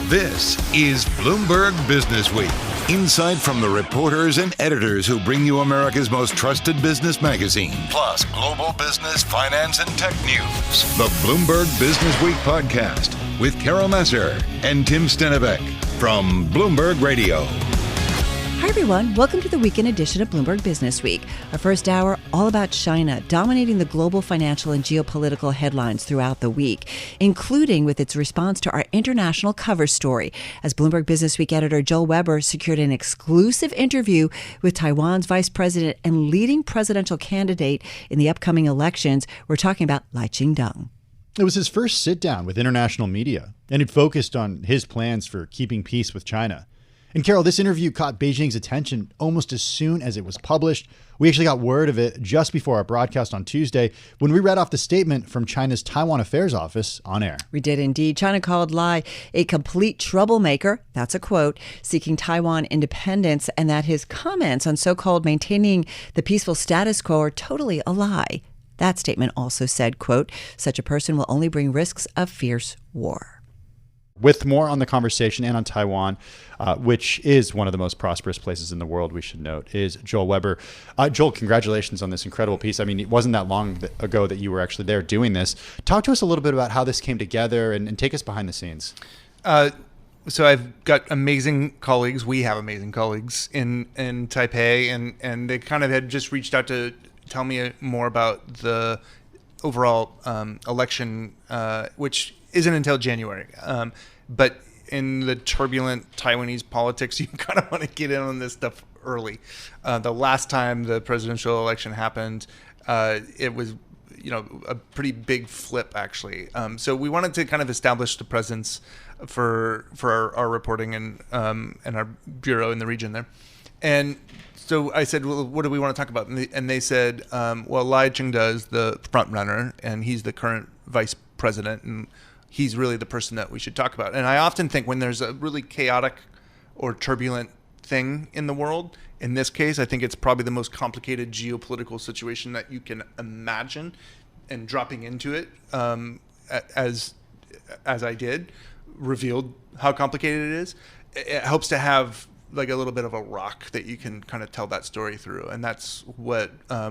This is Bloomberg Businessweek. Insight from the reporters and editors who bring you America's most trusted business magazine, plus global business, finance, and tech news. The Bloomberg Businessweek podcast with Carol Massar and Tim Stenovec from Bloomberg Radio. Hi, everyone. Welcome to the weekend edition of Bloomberg Businessweek. Our first hour all about China, dominating the global financial and geopolitical headlines throughout the week, including with its response to our international cover story, as Bloomberg Businessweek editor Joel Weber secured an exclusive interview with Taiwan's vice president and leading presidential candidate in the upcoming elections. We're talking about Lai Ching-dong. It was his first sit-down with international media, and it focused on his plans for keeping peace with China. And Carol, this interview caught Beijing's attention almost as soon as it was published. We actually got word of it just before our broadcast on Tuesday when we read off the statement from China's Taiwan Affairs Office on air. We did indeed. China called Lai a complete troublemaker, that's a quote, seeking Taiwan independence, and that his comments on so-called maintaining the peaceful status quo are totally a lie. That statement also said, quote, such a person will only bring risks of fierce war. With more on the conversation and on Taiwan, which is one of the most prosperous places in the world, we should note, is Joel Weber. Joel, congratulations on this incredible piece. I mean, it wasn't that long ago that you were actually there doing this. Talk to us a little bit about how this came together and take us behind the scenes. So I've got amazing colleagues. We have amazing colleagues in Taipei, and they kind of had just reached out to tell me more about the overall election, which isn't until January. But in the turbulent Taiwanese politics, you kind of want to get in on this stuff early. The last time the presidential election happened, it was, a pretty big flip, actually. So we wanted to kind of establish the presence for our reporting and our bureau in the region there. And so I said, well, what do we want to talk about? And they said, well, Lai Ching-dong is the front runner, and he's the current vice president, and he's really the person that we should talk about. And I often think when there's a really chaotic or turbulent thing in the world, in this case, I think it's probably the most complicated geopolitical situation that you can imagine, and dropping into it, as I did, revealed how complicated it is. It helps to have like a little bit of a rock that you can kind of tell that story through. And that's what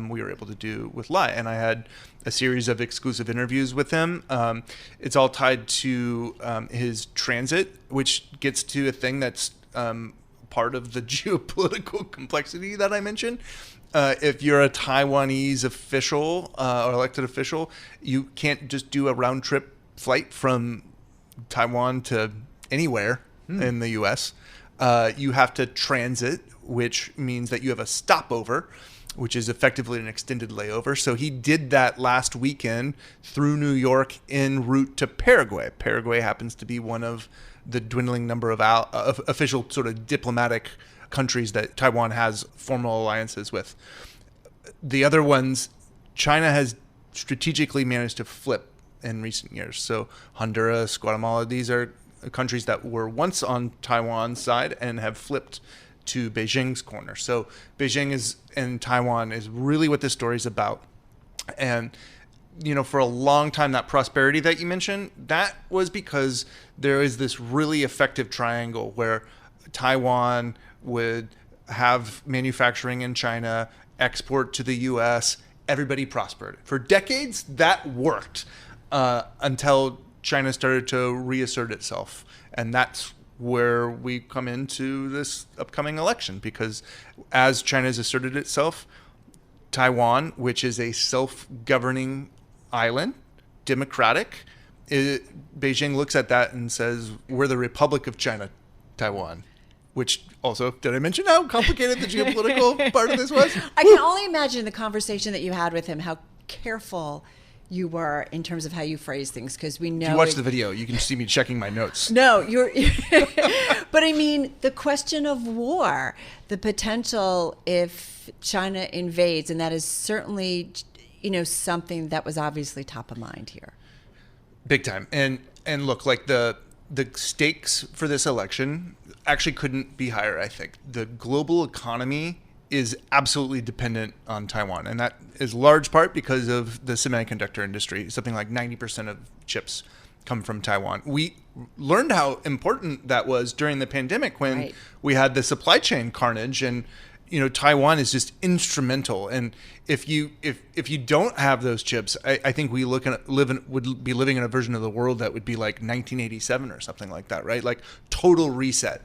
we were able to do with Lai. And I had a series of exclusive interviews with him. It's all tied to his transit, which gets to a thing that's part of the geopolitical complexity that I mentioned. If you're a Taiwanese official or elected official, you can't just do a round trip flight from Taiwan to anywhere in the U.S. You have to transit, which means that you have a stopover, which is effectively an extended layover. So he did that last weekend through New York en route to Paraguay. Paraguay happens to be one of the dwindling number of official sort of diplomatic countries that Taiwan has formal alliances with. The other ones, China has strategically managed to flip in recent years. So Honduras, Guatemala, these are countries that were once on Taiwan's side and have flipped to Beijing's corner. So Beijing and Taiwan is really what this story is about. And, for a long time, that prosperity that you mentioned, that was because there is this really effective triangle where Taiwan would have manufacturing in China, export to the U.S., everybody prospered. For decades, that worked until China started to reassert itself. And that's where we come into this upcoming election, because as China's asserted itself, Taiwan, which is a self-governing island, democratic, Beijing looks at that and says, we're the Republic of China, Taiwan. Which also, did I mention how complicated the geopolitical part of this was? I can only imagine the conversation that you had with him, how careful you were in terms of how you phrase things, because we know. If you watch the video, you can see me checking my notes. No, but I mean, the question of war, the potential if China invades, and that is certainly, something that was obviously top of mind here. Big time. And look, like the stakes for this election actually couldn't be higher, I think. The global economy is absolutely dependent on Taiwan. And that is large part because of the semiconductor industry. Something like 90% of chips come from Taiwan. We learned how important that was during the pandemic when Right. we had the supply chain carnage, and Taiwan is just instrumental. And if you don't have those chips, I think we would be living in a version of the world that would be like 1987 or something like that, right? Like total reset.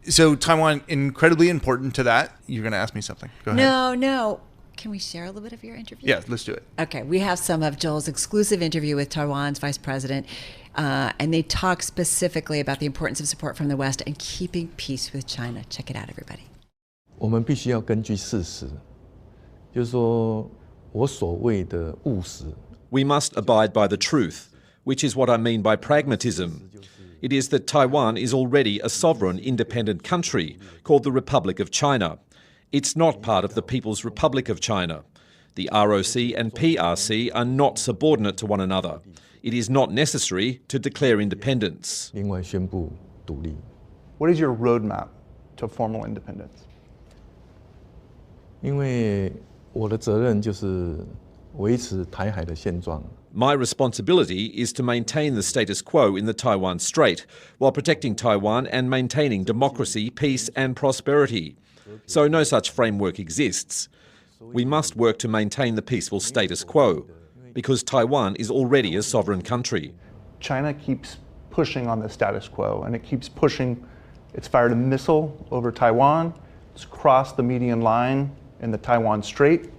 So Taiwan, incredibly important to that. You're going to ask me something. Go ahead. No. Can we share a little bit of your interview? Yeah, let's do it. Okay, we have some of Joel's exclusive interview with Taiwan's vice president, and they talk specifically about the importance of support from the West and keeping peace with China. Check it out, everybody. 我们必须要根据事实，就是说我所谓的务实。 We must abide by the truth, which is what I mean by pragmatism. It is that Taiwan is already a sovereign, independent country called the Republic of China. It's not part of the People's Republic of China. The ROC and PRC are not subordinate to one another. It is not necessary to declare independence. 另外宣布独立， What is your roadmap to formal independence? 因为我的责任就是维持台海的现状。 My responsibility is to maintain the status quo in the Taiwan Strait while protecting Taiwan and maintaining democracy, peace and prosperity. So no such framework exists. We must work to maintain the peaceful status quo because Taiwan is already a sovereign country. China keeps pushing on the status quo, and it keeps pushing. It's fired a missile over Taiwan, it's crossed the median line in the Taiwan Strait,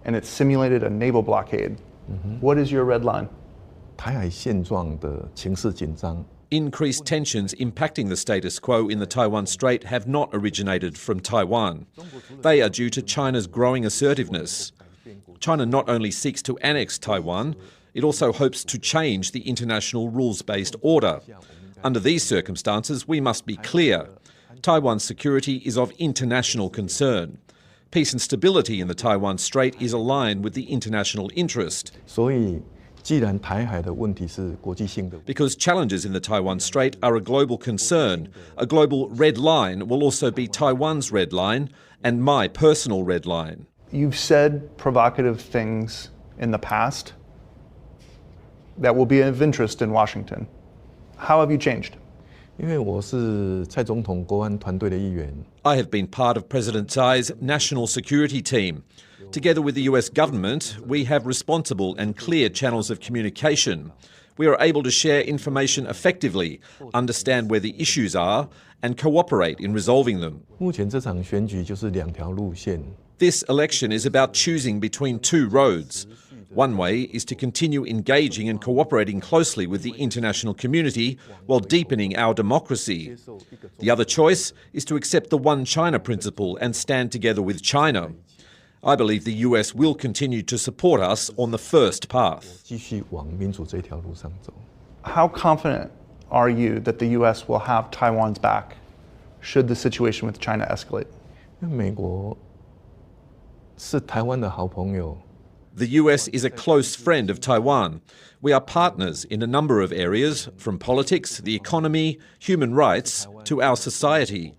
and it's simulated a naval blockade. What is your red line? 台海现状的情势紧张， Increased tensions impacting the status quo in the Taiwan Strait have not originated from Taiwan. They are due to China's growing assertiveness. China not only seeks to annex Taiwan, it also hopes to change the international rules-based order. Under these circumstances, we must be clear. Taiwan's security is of international concern. Peace and stability in the Taiwan Strait is aligned with the international interest. 所以既然台海的问题是国际性的， Because challenges in the Taiwan Strait are a global concern, a global red line will also be Taiwan's red line and my personal red line. You've said provocative things in the past that will be of interest in Washington. How have you changed? 因为我是蔡总统国安团队的一员， I have been part of President Tsai's national security team. Together with the US government, we have responsible and clear channels of communication. We are able to share information effectively, understand where the issues are, and cooperate in resolving them. 目前这场选举就是两条路线。 This election is about choosing between two roads. One way is to continue engaging and cooperating closely with the international community while deepening our democracy. The other choice is to accept the One China principle and stand together with China. I believe the US will continue to support us on the first path. 继续往民主这条路上走。 How confident are you that the U.S. will have Taiwan's back should the situation with China escalate? 因为美国是台湾的好朋友， The US is a close friend of Taiwan. We are partners in a number of areas, from politics, the economy, human rights, to our society.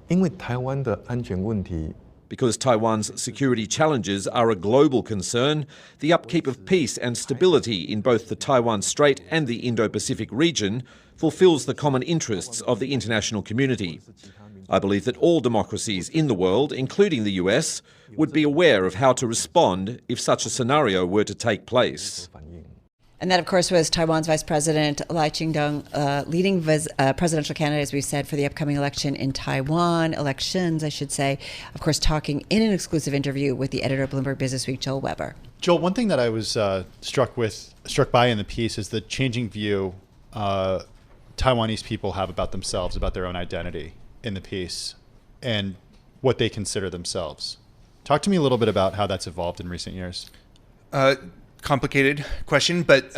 因为台湾的安全问题 Because Taiwan's security challenges are a global concern, the upkeep of peace and stability in both the Taiwan Strait and the Indo-Pacific region fulfills the common interests of the international community. I believe that all democracies in the world, including the US, would be aware of how to respond if such a scenario were to take place. And that, of course, was Taiwan's Vice President Lai Ching-dong, leading presidential candidate, as we've said, for the upcoming election in Taiwan, elections, I should say. Of course, talking in an exclusive interview with the editor of Bloomberg Businessweek, Joel Weber. Joel, one thing that I was struck by in the piece is the changing view Taiwanese people have about themselves, about their own identity in the piece, and what they consider themselves. Talk to me a little bit about how that's evolved in recent years. Complicated question, but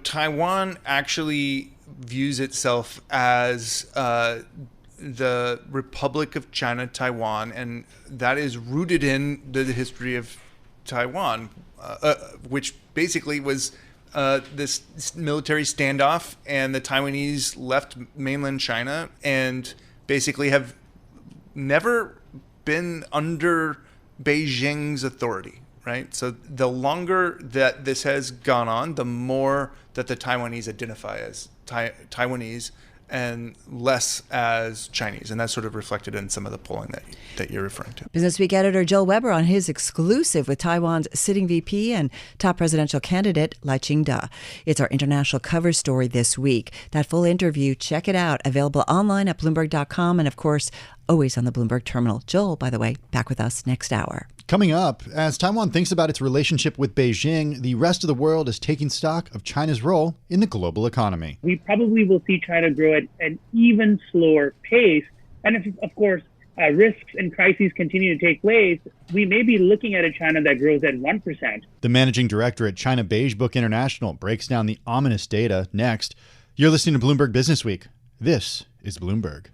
Taiwan actually views itself as the Republic of China, Taiwan, and that is rooted in the history of Taiwan, which basically was this military standoff, and the Taiwanese left mainland China and basically have never been under Beijing's authority. right? So the longer that this has gone on, the more that the Taiwanese identify as Taiwanese and less as Chinese. And that's sort of reflected in some of the polling that you're referring to. Business Week editor Joel Weber on his exclusive with Taiwan's sitting VP and top presidential candidate, Lai Ching-te. It's our international cover story this week. That full interview, check it out, available online at Bloomberg.com and, of course, always on the Bloomberg terminal. Joel, by the way, back with us next hour. Coming up, as Taiwan thinks about its relationship with Beijing, the rest of the world is taking stock of China's role in the global economy. We probably will see China grow at an even slower pace. And if, of course, risks and crises continue to take place, we may be looking at a China that grows at 1%. The managing director at China Beige Book International breaks down the ominous data next. You're listening to Bloomberg Businessweek. This is Bloomberg.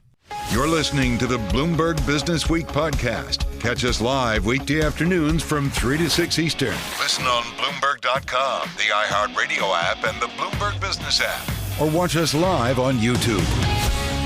You're listening to the Bloomberg Businessweek podcast. Catch us live weekday afternoons from 3 to 6 Eastern. Listen on Bloomberg.com, the iHeartRadio app, and the Bloomberg Business App. Or watch us live on YouTube.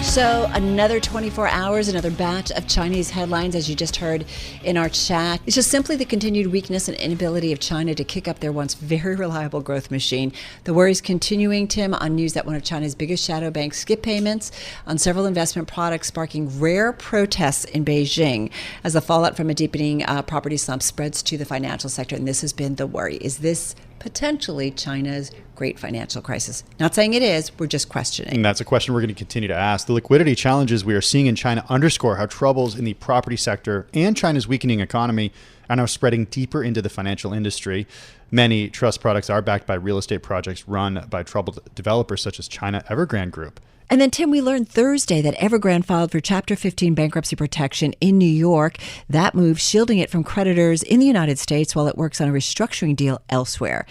So another 24 hours, another batch of Chinese headlines, as you just heard in our chat. It's just simply the continued weakness and inability of China to kick up their once very reliable growth machine. The worries continuing, Tim, on news that one of China's biggest shadow banks skipped payments on several investment products, sparking rare protests in Beijing as the fallout from a deepening property slump spreads to the financial sector. And this has been the worry. Is this potentially China's great financial crisis? Not saying it is, we're just questioning. And that's a question we're going to continue to ask. The liquidity challenges we are seeing in China underscore how troubles in the property sector and China's weakening economy are now spreading deeper into the financial industry. Many trust products are backed by real estate projects run by troubled developers such as China Evergrande Group. And then, Tim, we learned Thursday that Evergrande filed for Chapter 15 bankruptcy protection in New York. That move shielding it from creditors in the United States while it works on a restructuring deal elsewhere.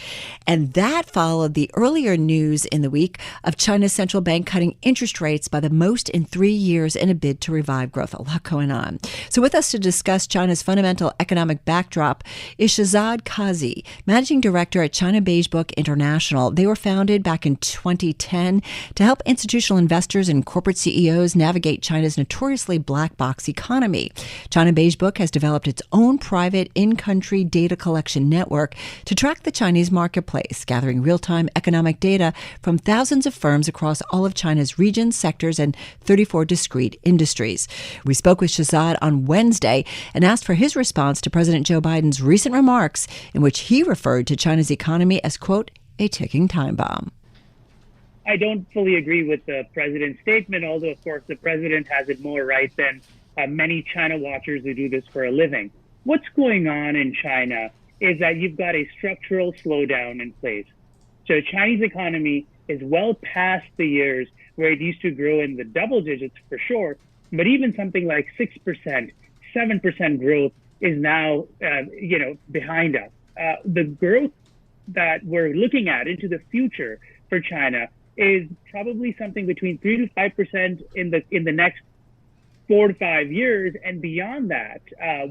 And that followed the earlier news in the week of China's central bank cutting interest rates by the most in 3 years in a bid to revive growth. A lot going on. So with us to discuss China's fundamental economic backdrop is Shahzad Kazi, managing director at China Beige Book International. They were founded back in 2010 to help institutional investors and corporate CEOs navigate China's notoriously black box economy. China Beige Book has developed its own private in-country data collection network to track the Chinese marketplace, gathering real-time economic data from thousands of firms across all of China's regions, sectors, and 34 discrete industries. We spoke with Shahzad on Wednesday and asked for his response to President Joe Biden's recent remarks in which he referred to China's economy as, quote, a ticking time bomb. I don't fully agree with the president's statement, although, of course, the president has it more right than many China watchers who do this for a living. What's going on in China is that you've got a structural slowdown in place. So the Chinese economy is well past the years where it used to grow in the double digits for sure, but even something like 6%, 7% growth is now, behind us. The growth that we're looking at into the future for China is probably something between 3 to 5% in the next 4 to 5 years, and beyond that,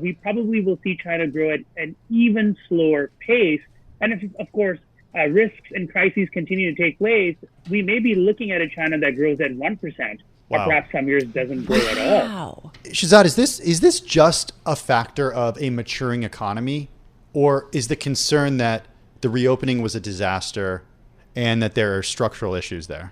we probably will see China grow at an even slower pace. And if, of course, risks and crises continue to take place, we may be looking at a China that grows at 1%, or perhaps some years doesn't grow at all. Shahzad, is this just a factor of a maturing economy, or is the concern that the reopening was a disaster and that there are structural issues there?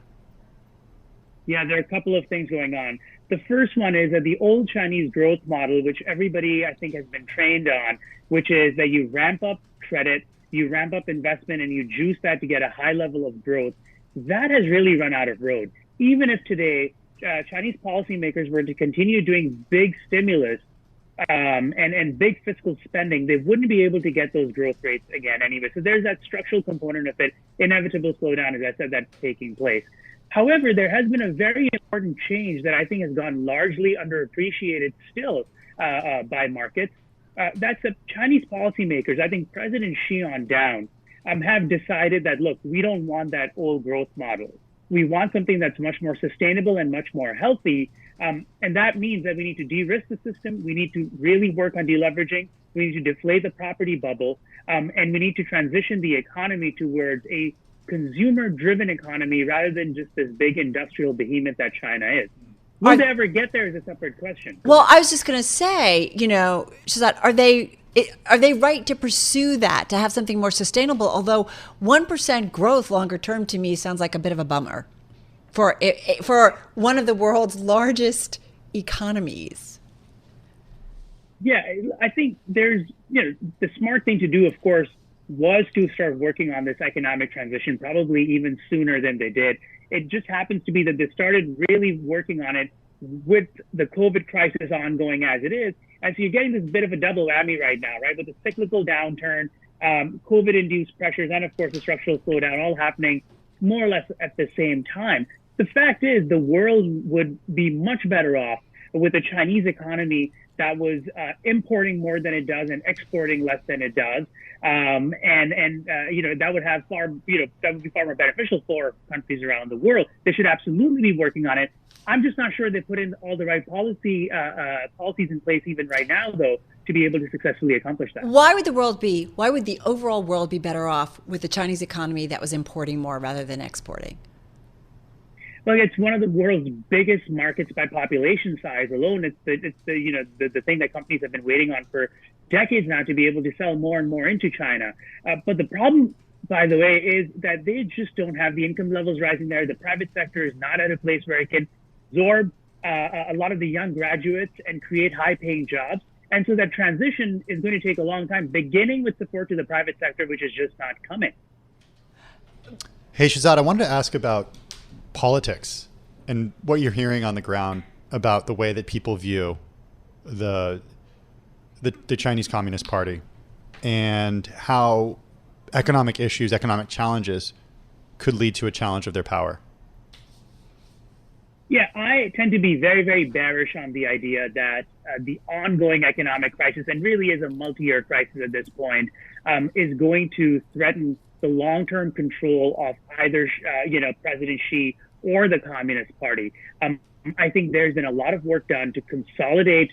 Yeah, there are a couple of things going on. The first one is that the old Chinese growth model, which everybody, I think, has been trained on, which is that you ramp up credit, you ramp up investment, and you juice that to get a high level of growth, that has really run out of road. Even if today Chinese policymakers were to continue doing big stimulus and big fiscal spending, they wouldn't be able to get those growth rates again anyway. So there's that structural component of it, inevitable slowdown, as I said, that's taking place. However, there has been a very important change that I think has gone largely underappreciated still by markets. That's that Chinese policymakers, I think President Xi on down, have decided that, look, we don't want that old growth model. We want something that's much more sustainable and much more healthy. And that means that we need to de-risk the system. We need to really work on deleveraging. We need to deflate the property bubble. And we need to transition the economy towards a consumer-driven economy rather than just this big industrial behemoth that China is. Will they ever get there is a separate question. Well, I was just going to say, Shahzad, are they Are they right to pursue that, to have something more sustainable? Although 1% growth longer term to me sounds like a bit of a bummer for one of the world's largest economies. Yeah, I think there's, the smart thing to do, of course, was to start working on this economic transition probably even sooner than they did. It just happens to be that they started really working on it with the COVID crisis ongoing as it is. And so you're getting this bit of a double whammy right now, right? With the cyclical downturn, COVID-induced pressures, and of course the structural slowdown all happening more or less at the same time. The fact is the world would be much better off with a Chinese economy that was importing more than it does and exporting less than it does, that would have that would be far more beneficial for countries around the world. They should absolutely be working on it. I'm just not sure they put in all the right policies in place even right now, though, to be able to successfully accomplish that. Why would the overall world be better off with the Chinese economy that was importing more rather than exporting? Well, it's one of the world's biggest markets by population size alone. It's the thing that companies have been waiting on for decades now to be able to sell more and more into China. But the problem, by the way, is that they just don't have the income levels rising there. The private sector is not at a place where it can absorb a lot of the young graduates and create high-paying jobs. And so that transition is going to take a long time, beginning with support to the private sector, which is just not coming. Hey, Shahzad, I wanted to ask about politics and what you're hearing on the ground about the way that people view the Chinese Communist Party and how economic issues, economic challenges could lead to a challenge of their power. Yeah, I tend to be very, very bearish on the idea that the ongoing economic crisis, and really is a multi-year crisis at this point, is going to threaten the long-term control of either, President Xi or the Communist Party. I think there's been a lot of work done to consolidate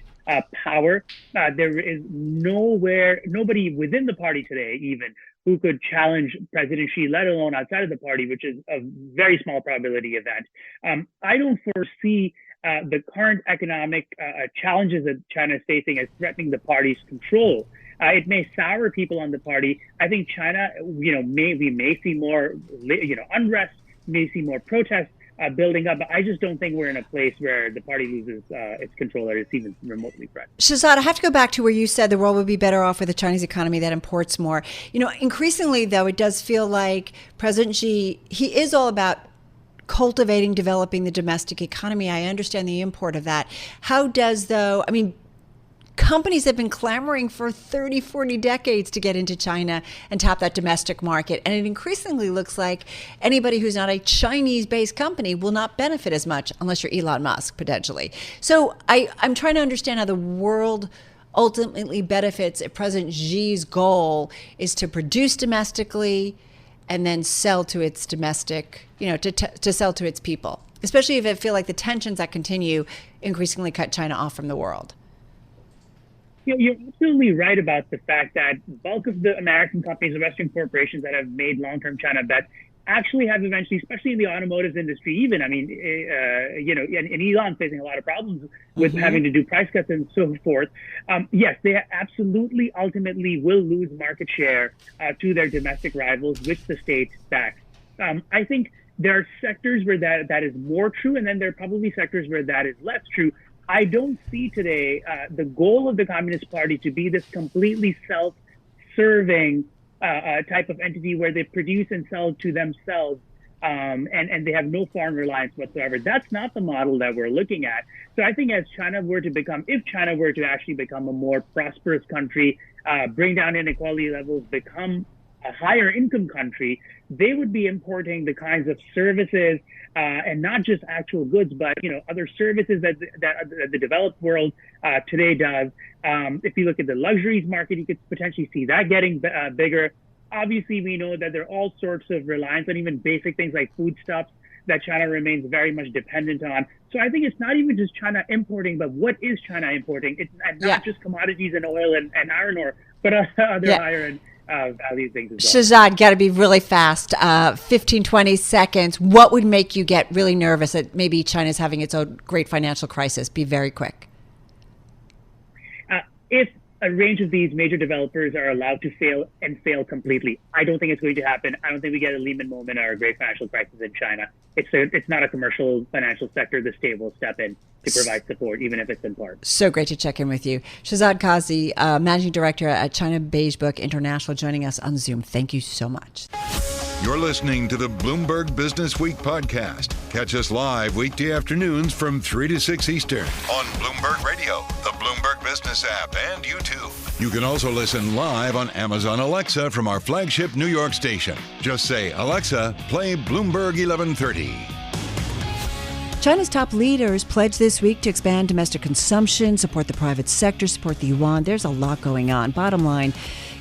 power. There is nobody within the party today even who could challenge President Xi, let alone outside of the party, which is a very small probability event. I don't foresee the current economic challenges that China is facing as threatening the party's control. It may sour people on the party. I think China, we may see more, unrest, may see more protests building up. But I just don't think we're in a place where the party loses its control or is even remotely threatened. Shahzad, I have to go back to where you said the world would be better off with a Chinese economy that imports more. Increasingly, though, it does feel like President Xi, he is all about cultivating, developing the domestic economy. I understand the import of that. How does, though, companies have been clamoring for 30, 40 decades to get into China and tap that domestic market. And it increasingly looks like anybody who's not a Chinese-based company will not benefit as much unless you're Elon Musk, potentially. So I'm trying to understand how the world ultimately benefits if President Xi's goal is to produce domestically and then sell to its domestic, to sell to its people, especially if it feel like the tensions that continue increasingly cut China off from the world. You're absolutely right about the fact that bulk of the American companies, the Western corporations that have made long-term China bets actually have eventually, especially in the automotive industry, even, and Elon's facing a lot of problems with having to do price cuts and so forth. Yes, they absolutely ultimately will lose market share to their domestic rivals, which the state backs. I think there are sectors where that is more true, and then there are probably sectors where that is less true. I don't see today the goal of the Communist Party to be this completely self-serving type of entity where they produce and sell to themselves and they have no foreign reliance whatsoever. That's not the model that we're looking at. So I think if China were to actually become a more prosperous country, bring down inequality levels, become a higher income country, they would be importing the kinds of services and not just actual goods, but other services that the developed world today does. If you look at the luxuries market, you could potentially see that getting bigger. Obviously, we know that there are all sorts of reliance on even basic things like foodstuffs that China remains very much dependent on. So I think it's not even just China importing, but what is China importing? It's not just commodities and oil and iron ore, but other higher end value things as well. Shahzad, got to be really fast. 15, 20 seconds. What would make you get really nervous that maybe China's having its own great financial crisis? Be very quick. If a range of these major developers are allowed to fail and fail completely. I don't think it's going to happen. I don't think we get a Lehman moment or a great financial crisis in China. It's not a commercial financial sector the state will step in to provide support, even if it's in part. So great to check in with you. Shahzad Kazi, Managing Director at China Beige Book International, joining us on Zoom. Thank you so much. You're listening to the Bloomberg Business Week podcast. Catch us live weekday afternoons from 3 to 6 Eastern on Bloomberg Radio, the Bloomberg Business App, and YouTube. You can also listen live on Amazon Alexa from our flagship New York station. Just say, Alexa, play Bloomberg 1130. China's top leaders pledged this week to expand domestic consumption, support the private sector, support the yuan. There's a lot going on. Bottom line,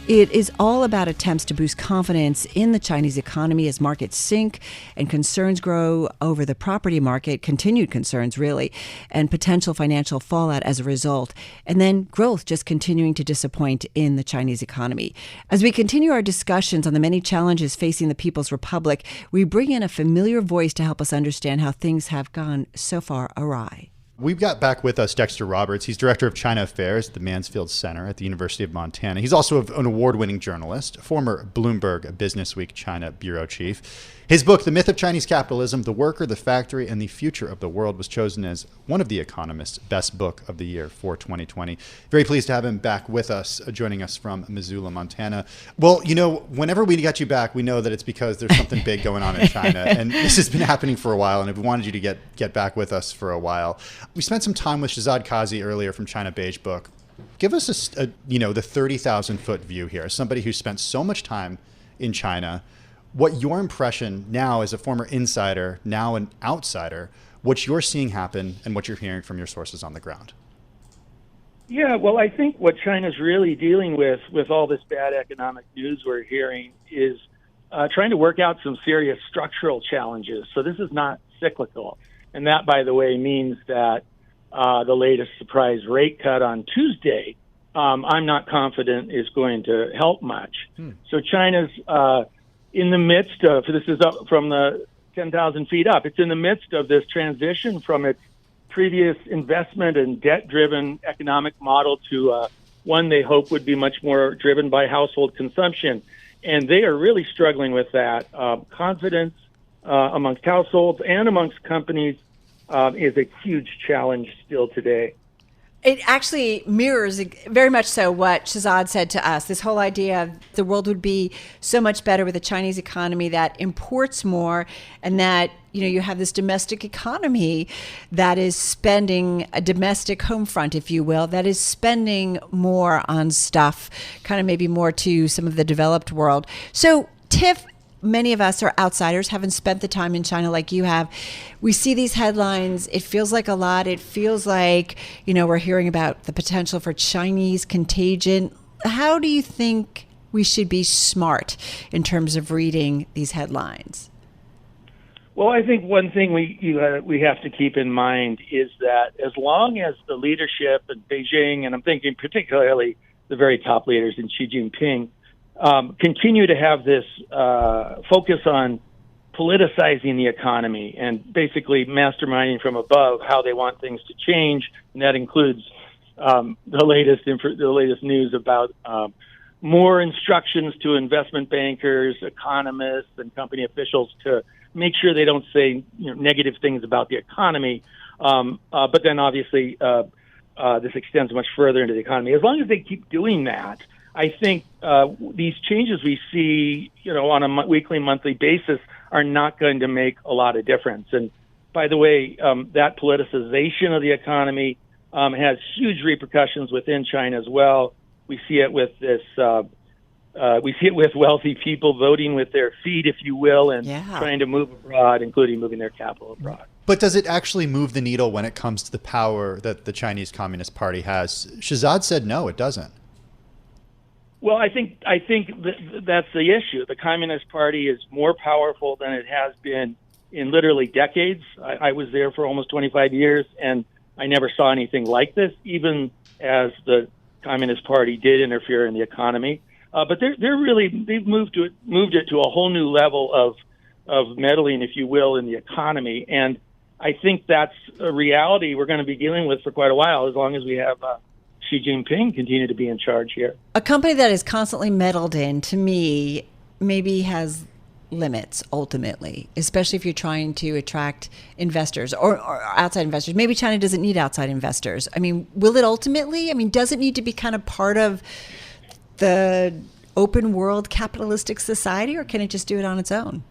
it is all about attempts to boost confidence in the Chinese economy as markets sink and concerns grow over the property market, continued concerns really, and potential financial fallout as a result. And then growth just continuing to disappoint in the Chinese economy. As we continue our discussions on the many challenges facing the People's Republic, we bring in a familiar voice to help us understand how things have gone so far awry. We've got back with us Dexter Roberts. He's Director of China Affairs at the Mansfield Center at the University of Montana. He's also an award-winning journalist, former Bloomberg Businessweek China bureau chief. His book, The Myth of Chinese Capitalism, The Worker, the Factory, and the Future of the World, was chosen as one of The Economist's best book of the year for 2020. Very pleased to have him back with us, joining us from Missoula, Montana. Well, you know, whenever we get you back, we know that it's because there's something big going on in China. And this has been happening for a while, and we wanted you to get back with us for a while. We spent some time with Shahzad Kazi earlier from China Beige Book. Give us the 30,000-foot view here. As somebody who spent so much time in China, what your impression now as a former insider, now an outsider, what you're seeing happen and what you're hearing from your sources on the ground. Yeah, well, I think what China's really dealing with all this bad economic news we're hearing, is trying to work out some serious structural challenges. So this is not cyclical. And that, by the way, means that the latest surprise rate cut on Tuesday, I'm not confident is going to help much. So China's in the midst of, this is up from the 10,000 feet up, it's in the midst of this transition from its previous investment and debt-driven economic model to one they hope would be much more driven by household consumption. And they are really struggling with that. Confidence amongst households and amongst companies is a huge challenge still today. It actually mirrors very much so what Shahzad said to us. This whole idea of the world would be so much better with a Chinese economy that imports more, and that, you know, you have this domestic economy that is spending a domestic home front, if you will, that is spending more on stuff, kind of maybe more to some of the developed world. So, Tiff, many of us are outsiders, haven't spent the time in China like you have. We see these headlines. It feels like a lot. It feels like, you know, we're hearing about the potential for Chinese contagion. How do you think we should be smart in terms of reading these headlines? Well, I think one thing we have to keep in mind is that as long as the leadership in Beijing, and I'm thinking particularly the very top leaders in Xi Jinping, continue to have this focus on politicizing the economy and basically masterminding from above how they want things to change, and that includes the latest news about more instructions to investment bankers, economists, and company officials to make sure they don't say negative things about the economy. But then obviously this extends much further into the economy. As long as they keep doing that, I think these changes we see, on a weekly, monthly basis are not going to make a lot of difference. And by the way, that politicization of the economy has huge repercussions within China as well. We see it with this. We see it with wealthy people voting with their feet, if you will, and trying to move abroad, including moving their capital abroad. But does it actually move the needle when it comes to the power that the Chinese Communist Party has? Shahzad said no, it doesn't. Well, I think that's the issue. The Communist Party is more powerful than it has been in literally decades. I was there for almost 25 years, and I never saw anything like this, even as the Communist Party did interfere in the economy. But they've moved it to a whole new level of meddling, if you will, in the economy. And I think that's a reality we're going to be dealing with for quite a while, as long as we have Xi Jinping continue to be in charge here. A company that is constantly meddled in, to me, maybe has limits ultimately, especially if you're trying to attract investors or outside investors. Maybe China doesn't need outside investors. I mean, will it ultimately? I mean, does it need to be kind of part of the open world capitalistic society, or can it just do it on its own?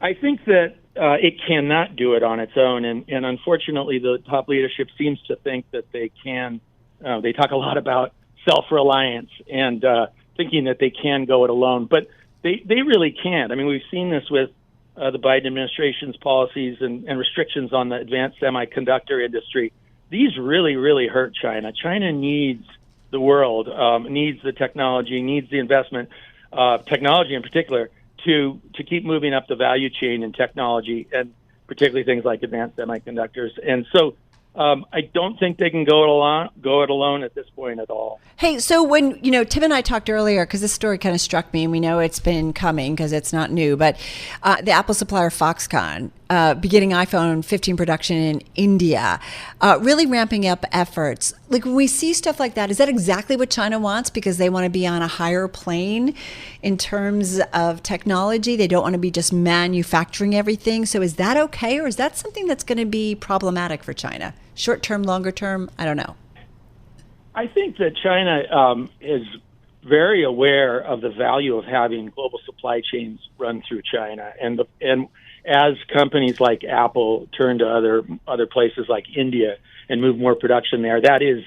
I think that it cannot do it on its own, and unfortunately, the top leadership seems to think that they can. They talk a lot about self-reliance and thinking that they can go it alone, but they really can't. I mean, we've seen this with the Biden administration's policies and restrictions on the advanced semiconductor industry. These really, really hurt China. China needs the world, needs the technology, needs the investment, technology in particular, to keep moving up the value chain in technology, and particularly things like advanced semiconductors. And so I don't think they can go it alone at this point at all. Hey, so when, Tim and I talked earlier, because this story kind of struck me, and we know it's been coming because it's not new, but the Apple supplier Foxconn beginning iPhone 15 production in India, really ramping up efforts. Like, when we see stuff like that, is that exactly what China wants? Because they want to be on a higher plane in terms of technology. They don't want to be just manufacturing everything. So is that okay? Or is that something that's going to be problematic for China? Short term, longer term? I don't know. I think that China is very aware of the value of having global supply chains run through China, and as companies like Apple turn to other places like India and move more production there, that is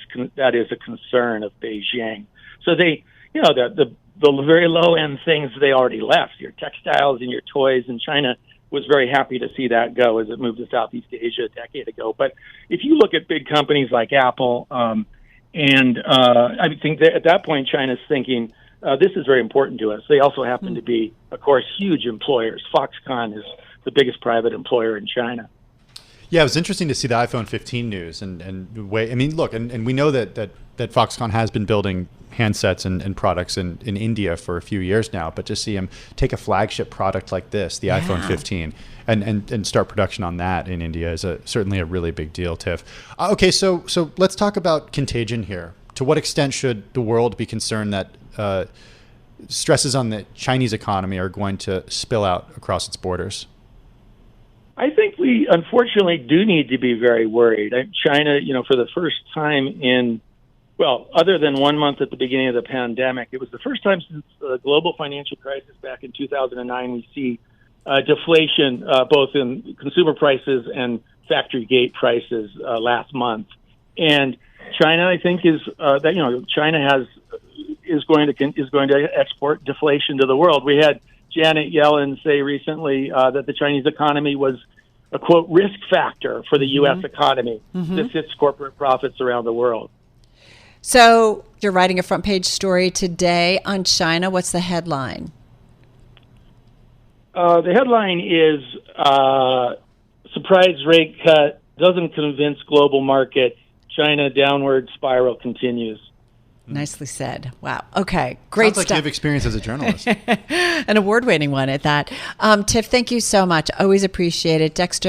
a concern of Beijing. So they, the very low end things they already left, your textiles and your toys, and China was very happy to see that go as it moved to Southeast Asia a decade ago. But if you look at big companies like Apple, and I think that at that point China's thinking, this is very important to us. They also happen to be, of course, huge employers. Foxconn is the biggest private employer in China. Yeah, it was interesting to see the iPhone 15 news and look, and we know that Foxconn has been building handsets and products in India for a few years now, but to see him take a flagship product like this, the iPhone 15, and start production on that in India is certainly a really big deal, Tiff. Okay, so let's talk about contagion here. To what extent should the world be concerned that stresses on the Chinese economy are going to spill out across its borders? I think we unfortunately do need to be very worried. China, for the first time other than 1 month at the beginning of the pandemic, it was the first time since the global financial crisis back in 2009 we see deflation both in consumer prices and factory gate prices last month. And China, I think, is going to export deflation to the world. We had Janet Yellen say recently that the Chinese economy was a, quote, risk factor for the U.S. economy. This hits corporate profits around the world. So you're writing a front page story today on China. What's the headline? The headline is surprise rate cut doesn't convince global market. China downward spiral continues. Nicely said. Wow. Okay. Great stuff. Sounds like you have experience as a journalist. An award-winning one at that. Tiff, thank you so much. Always appreciate it. Tiff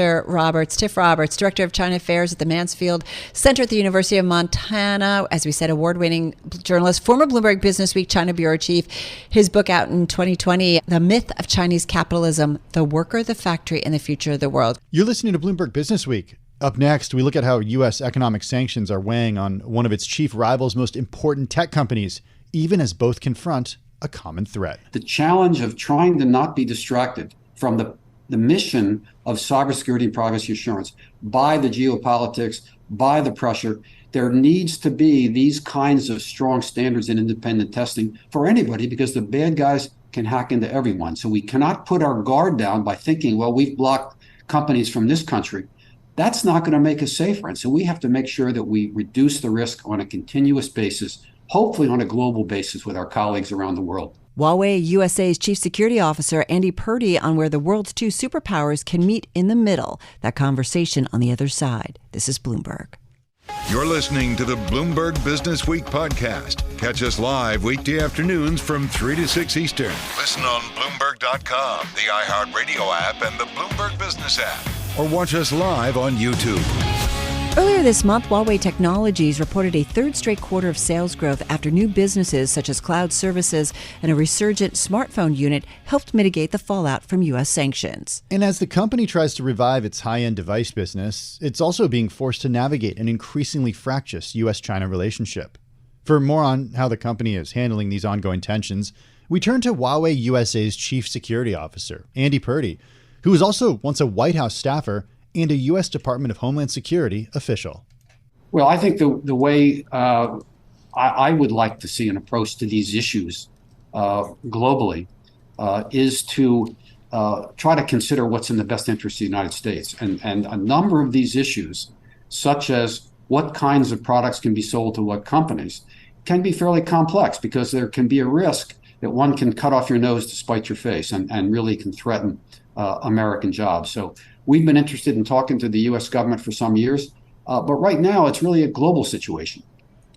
Roberts, Director of China Affairs at the Mansfield Center at the University of Montana. As we said, award-winning journalist, former Bloomberg Businessweek China Bureau Chief. His book out in 2020, The Myth of Chinese Capitalism, The Worker, the Factory, and the Future of the World. You're listening to Bloomberg Businessweek. Up next, we look at how U.S. economic sanctions are weighing on one of its chief rivals' most important tech companies, even as both confront a common threat. The challenge of trying to not be distracted from the mission of cybersecurity and privacy assurance by the geopolitics, by the pressure. There needs to be these kinds of strong standards in independent testing for anybody, because the bad guys can hack into everyone. So we cannot put our guard down by thinking, well, we've blocked companies from this country. That's not going to make us safer. And so we have to make sure that we reduce the risk on a continuous basis, hopefully on a global basis with our colleagues around the world. Huawei USA's Chief Security Officer Andy Purdy on where the world's two superpowers can meet in the middle. That conversation on the other side. This is Bloomberg. You're listening to the Bloomberg Businessweek podcast. Catch us live weekday afternoons from 3 to 6 Eastern. Listen on Bloomberg.com, the iHeartRadio app, and the Bloomberg Business App. Or watch us live on YouTube. Earlier this month, Huawei Technologies reported a third straight quarter of sales growth after new businesses such as cloud services and a resurgent smartphone unit helped mitigate the fallout from U.S. sanctions. And as the company tries to revive its high-end device business, it's also being forced to navigate an increasingly fractious U.S.-China relationship. For more on how the company is handling these ongoing tensions, we turn to Huawei USA's Chief Security Officer, Andy Purdy, who was also once a White House staffer and a U.S. Department of Homeland Security official. Well, I think the way I would like to see an approach to these issues globally is to try to consider what's in the best interest of the United States. And a number of these issues, such as what kinds of products can be sold to what companies, can be fairly complex because there can be a risk that one can cut off your nose to spite your face and really can threaten American jobs. So we've been interested in talking to the U.S. government for some years, but right now it's really a global situation.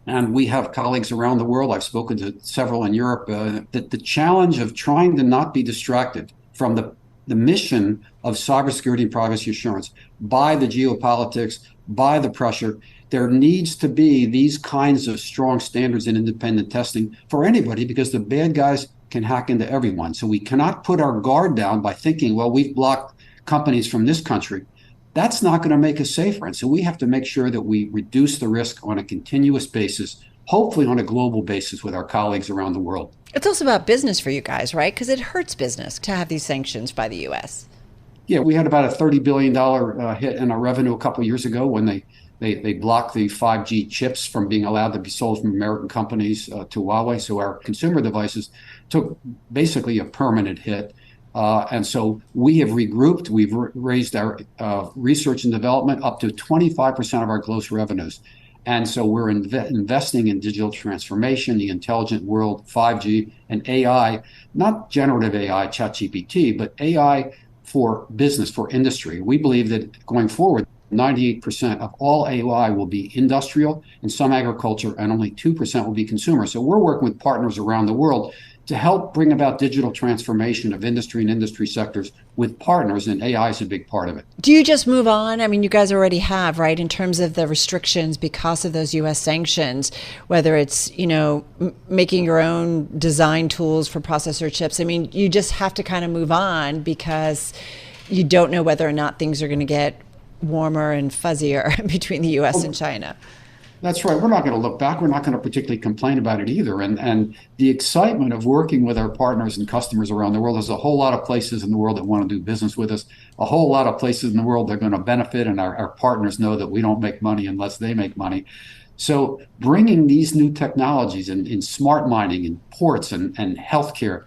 And we have colleagues around the world, I've spoken to several in Europe, that the challenge of trying to not be distracted from the mission of cybersecurity and privacy assurance by the geopolitics, by the pressure. There needs to be these kinds of strong standards in independent testing for anybody because the bad guys can hack into everyone. So we cannot put our guard down by thinking, well, we've blocked companies from this country. That's not going to make us safer. And so we have to make sure that we reduce the risk on a continuous basis, hopefully on a global basis with our colleagues around the world. It's also about business for you guys, right? Because it hurts business to have these sanctions by the U.S. Yeah, we had about a $30 billion hit in our revenue a couple of years ago when they blocked the 5G chips from being allowed to be sold from American companies to Huawei. So our consumer devices took basically a permanent hit. And so we have regrouped. We've raised our research and development up to 25% of our gross revenues. And so we're investing in digital transformation, the intelligent world, 5G, and AI, not generative AI, ChatGPT, but AI for business, for industry. We believe that going forward, 98% of all AI will be industrial and some agriculture, and only 2% will be consumer. So we're working with partners around the world to help bring about digital transformation of industry and industry sectors with partners, and AI is a big part of it. Do you just move on? I mean, you guys already have, right, in terms of the restrictions because of those U.S. sanctions, whether it's, making your own design tools for processor chips. I mean, you just have to kind of move on because you don't know whether or not things are going to get warmer and fuzzier between the U.S. and China. That's right. We're not going to look back. We're not going to particularly complain about it either. And the excitement of working with our partners and customers around the world, there's a whole lot of places in the world that want to do business with us, a whole lot of places in the world that are going to benefit, and our partners know that we don't make money unless they make money. So bringing these new technologies in smart mining, in ports and healthcare,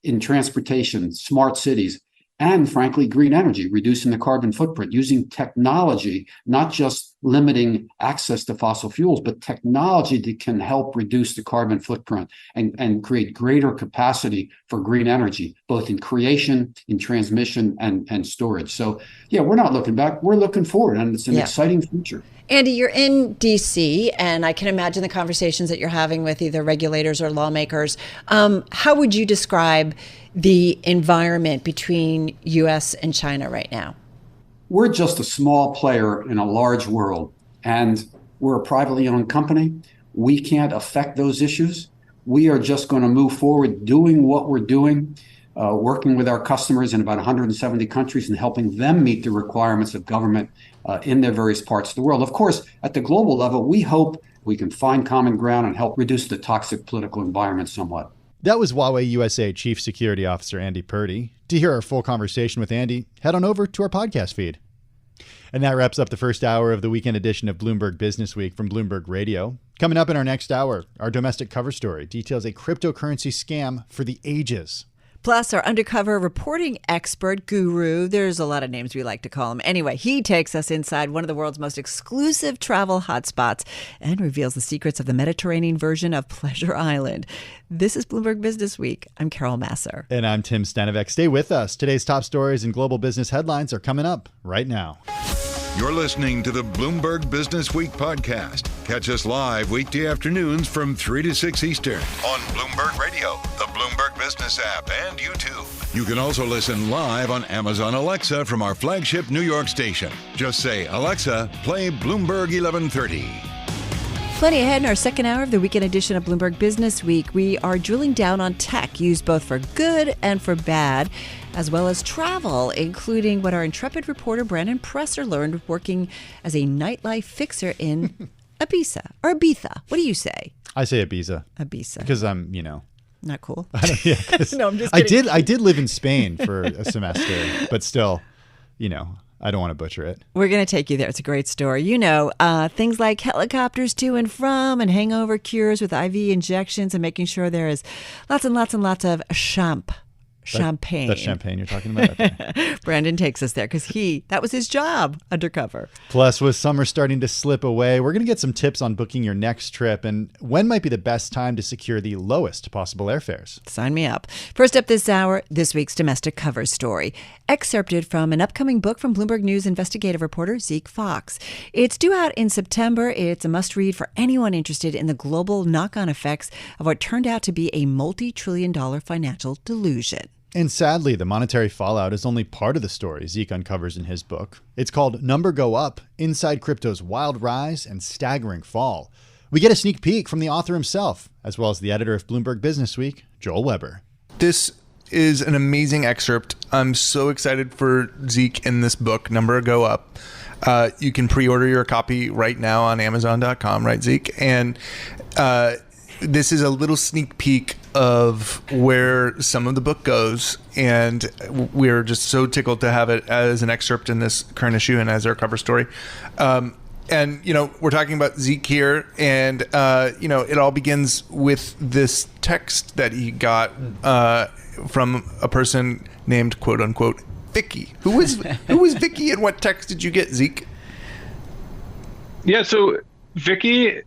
in transportation, smart cities, and frankly, green energy, reducing the carbon footprint, using technology, not just limiting access to fossil fuels, but technology that can help reduce the carbon footprint and create greater capacity for green energy, both in creation, in transmission, and storage. So, yeah, we're not looking back. We're looking forward, and it's an exciting future. Andy, you're in D.C., and I can imagine the conversations that you're having with either regulators or lawmakers. How would you describe the environment between U.S. and China right now? We're just a small player in a large world, and we're a privately owned company. We can't affect those issues. We are just going to move forward doing what we're doing, working with our customers in about 170 countries and helping them meet the requirements of government in their various parts of the world. Of course, at the global level, we hope we can find common ground and help reduce the toxic political environment somewhat. That was Huawei USA Chief Security Officer Andy Purdy. To hear our full conversation with Andy, head on over to our podcast feed. And that wraps up the first hour of the weekend edition of Bloomberg Businessweek from Bloomberg Radio. Coming up in our next hour, our domestic cover story details a cryptocurrency scam for the ages. Plus, our undercover reporting expert guru, there's a lot of names we like to call him. Anyway, he takes us inside one of the world's most exclusive travel hotspots and reveals the secrets of the Mediterranean version of Pleasure Island. This is Bloomberg Businessweek. I'm Carol Massar. And I'm Tim Stenovec. Stay with us. Today's top stories and global business headlines are coming up right now. You're listening to the Bloomberg Business Week podcast. Catch us live weekday afternoons from 3 to 6 Eastern on Bloomberg Radio, the Bloomberg Business App, and YouTube. You can also listen live on Amazon Alexa from our flagship New York station. Just say, Alexa, play Bloomberg 1130. Plenty ahead in our second hour of the weekend edition of Bloomberg Business Week. We are drilling down on tech used both for good and for bad, as well as travel, including what our intrepid reporter Brandon Presser learned working as a nightlife fixer in Ibiza. Or Ibiza. What do you say? I say Ibiza. Ibiza. Because I'm, Not cool. Yeah, No, I'm just kidding. I did live in Spain for a semester, but still, I don't want to butcher it. We're going to take you there. It's a great story. Things like helicopters to and from and hangover cures with IV injections and making sure there is lots and lots and lots of champagne. That's champagne you're talking about? Okay. Brandon takes us there because that was his job undercover. Plus, with summer starting to slip away, we're going to get some tips on booking your next trip and when might be the best time to secure the lowest possible airfares. Sign me up. First up this hour, this week's domestic cover story, excerpted from an upcoming book from Bloomberg News investigative reporter Zeke Fox. It's due out in September. It's a must-read for anyone interested in the global knock-on effects of what turned out to be a multi-trillion-dollar financial delusion. And sadly, the monetary fallout is only part of the story Zeke uncovers in his book. It's called Number Go Up, Inside Crypto's Wild Rise and Staggering Fall. We get a sneak peek from the author himself, as well as the editor of Bloomberg Businessweek, Joel Weber. This is an amazing excerpt. I'm so excited for Zeke in this book, Number Go Up. You can pre-order your copy right now on Amazon.com, right, Zeke? And this is a little sneak peek of where some of the book goes, and we're just so tickled to have it as an excerpt in this current issue and as our cover story. And we're talking about Zeke here, and it all begins with this text that he got from a person named quote unquote Vicky. Who was Vicky, and what text did you get, Zeke? Yeah, so Vicky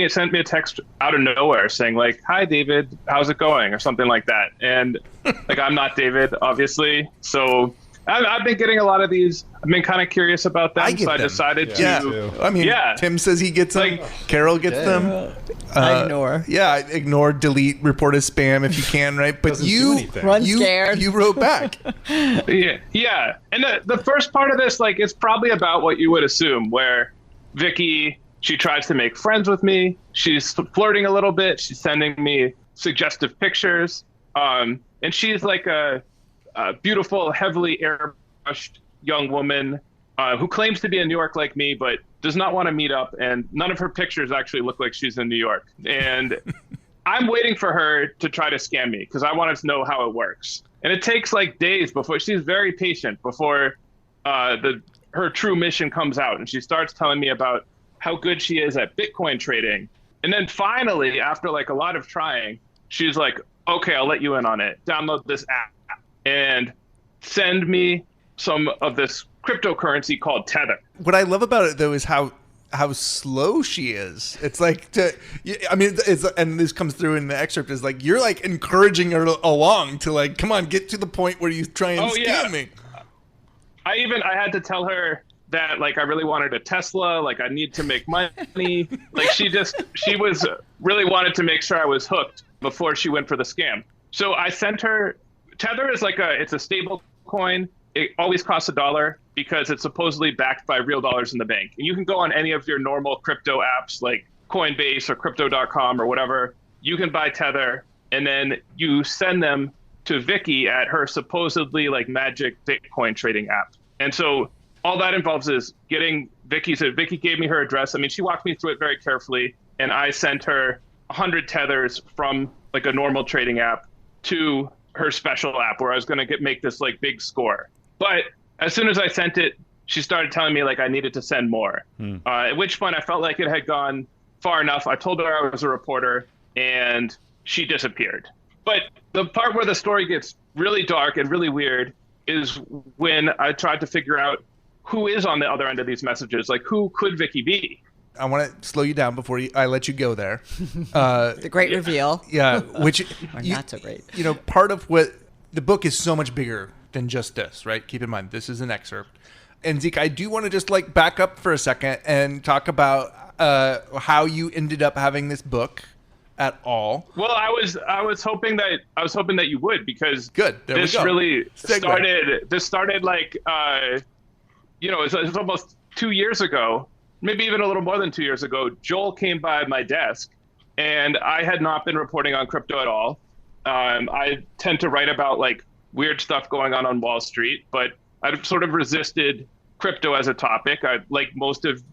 sent me a text out of nowhere saying like, "Hi David, how's it going?" or something like that. And like, I'm not David, obviously. So I've been getting a lot of these. I've been kind of curious about them. I decided to. Yeah. I mean, Tim says he gets them. Carol gets them. I ignore. Yeah, ignore, delete, report as spam if you can, right? But scared. You wrote back. Yeah. And the first part of this, like, it's probably about what you would assume, where Vicky, she tries to make friends with me. She's flirting a little bit. She's sending me suggestive pictures. And she's like a beautiful, heavily airbrushed young woman who claims to be in New York like me, but does not want to meet up. And none of her pictures actually look like she's in New York. And I'm waiting for her to try to scam me because I wanted to know how it works. And it takes like days before. She's very patient before her true mission comes out. And she starts telling me about how good she is at Bitcoin trading. And then finally, after like a lot of trying, she's like, "Okay, I'll let you in on it. Download this app and send me some of this cryptocurrency called Tether." What I love about it, though, is how slow she is. It's like, and this comes through in the excerpt, is like, you're like encouraging her along to like, come on, get to the point where you try and scam me. I had to tell her that like I really wanted a Tesla, like I need to make money. Like she was really wanted to make sure I was hooked before she went for the scam. So I sent her Tether is like it's a stable coin. It always costs $1 because it's supposedly backed by real dollars in the bank. And you can go on any of your normal crypto apps like Coinbase or crypto.com or whatever. You can buy Tether and then you send them to Vicky at her supposedly like magic Bitcoin trading app. And so all that involves is getting Vicky. So Vicky gave me her address. I mean, she walked me through it very carefully, and I sent her 100 tethers from like a normal trading app to her special app where I was going to make this like big score. But as soon as I sent it, she started telling me like I needed to send more. At which point I felt like it had gone far enough. I told her I was a reporter, and she disappeared. But the part where the story gets really dark and really weird is when I tried to figure out who is on the other end of these messages. Like, who could Vicky be? I want to slow you down before I let you go there. The great reveal. Yeah, which or not so great. Part of what the book is so much bigger than just this, right? Keep in mind, this is an excerpt. And Zeke, I do want to just like back up for a second and talk about how you ended up having this book at all. Well, I was hoping that you would, because good. There this we go. really Segue. started like it was almost 2 years ago, maybe even a little more than 2 years ago. Joel came by my desk, and I had not been reporting on crypto at all. I tend to write about like weird stuff going on Wall Street, but I've sort of resisted crypto as a topic. Like most of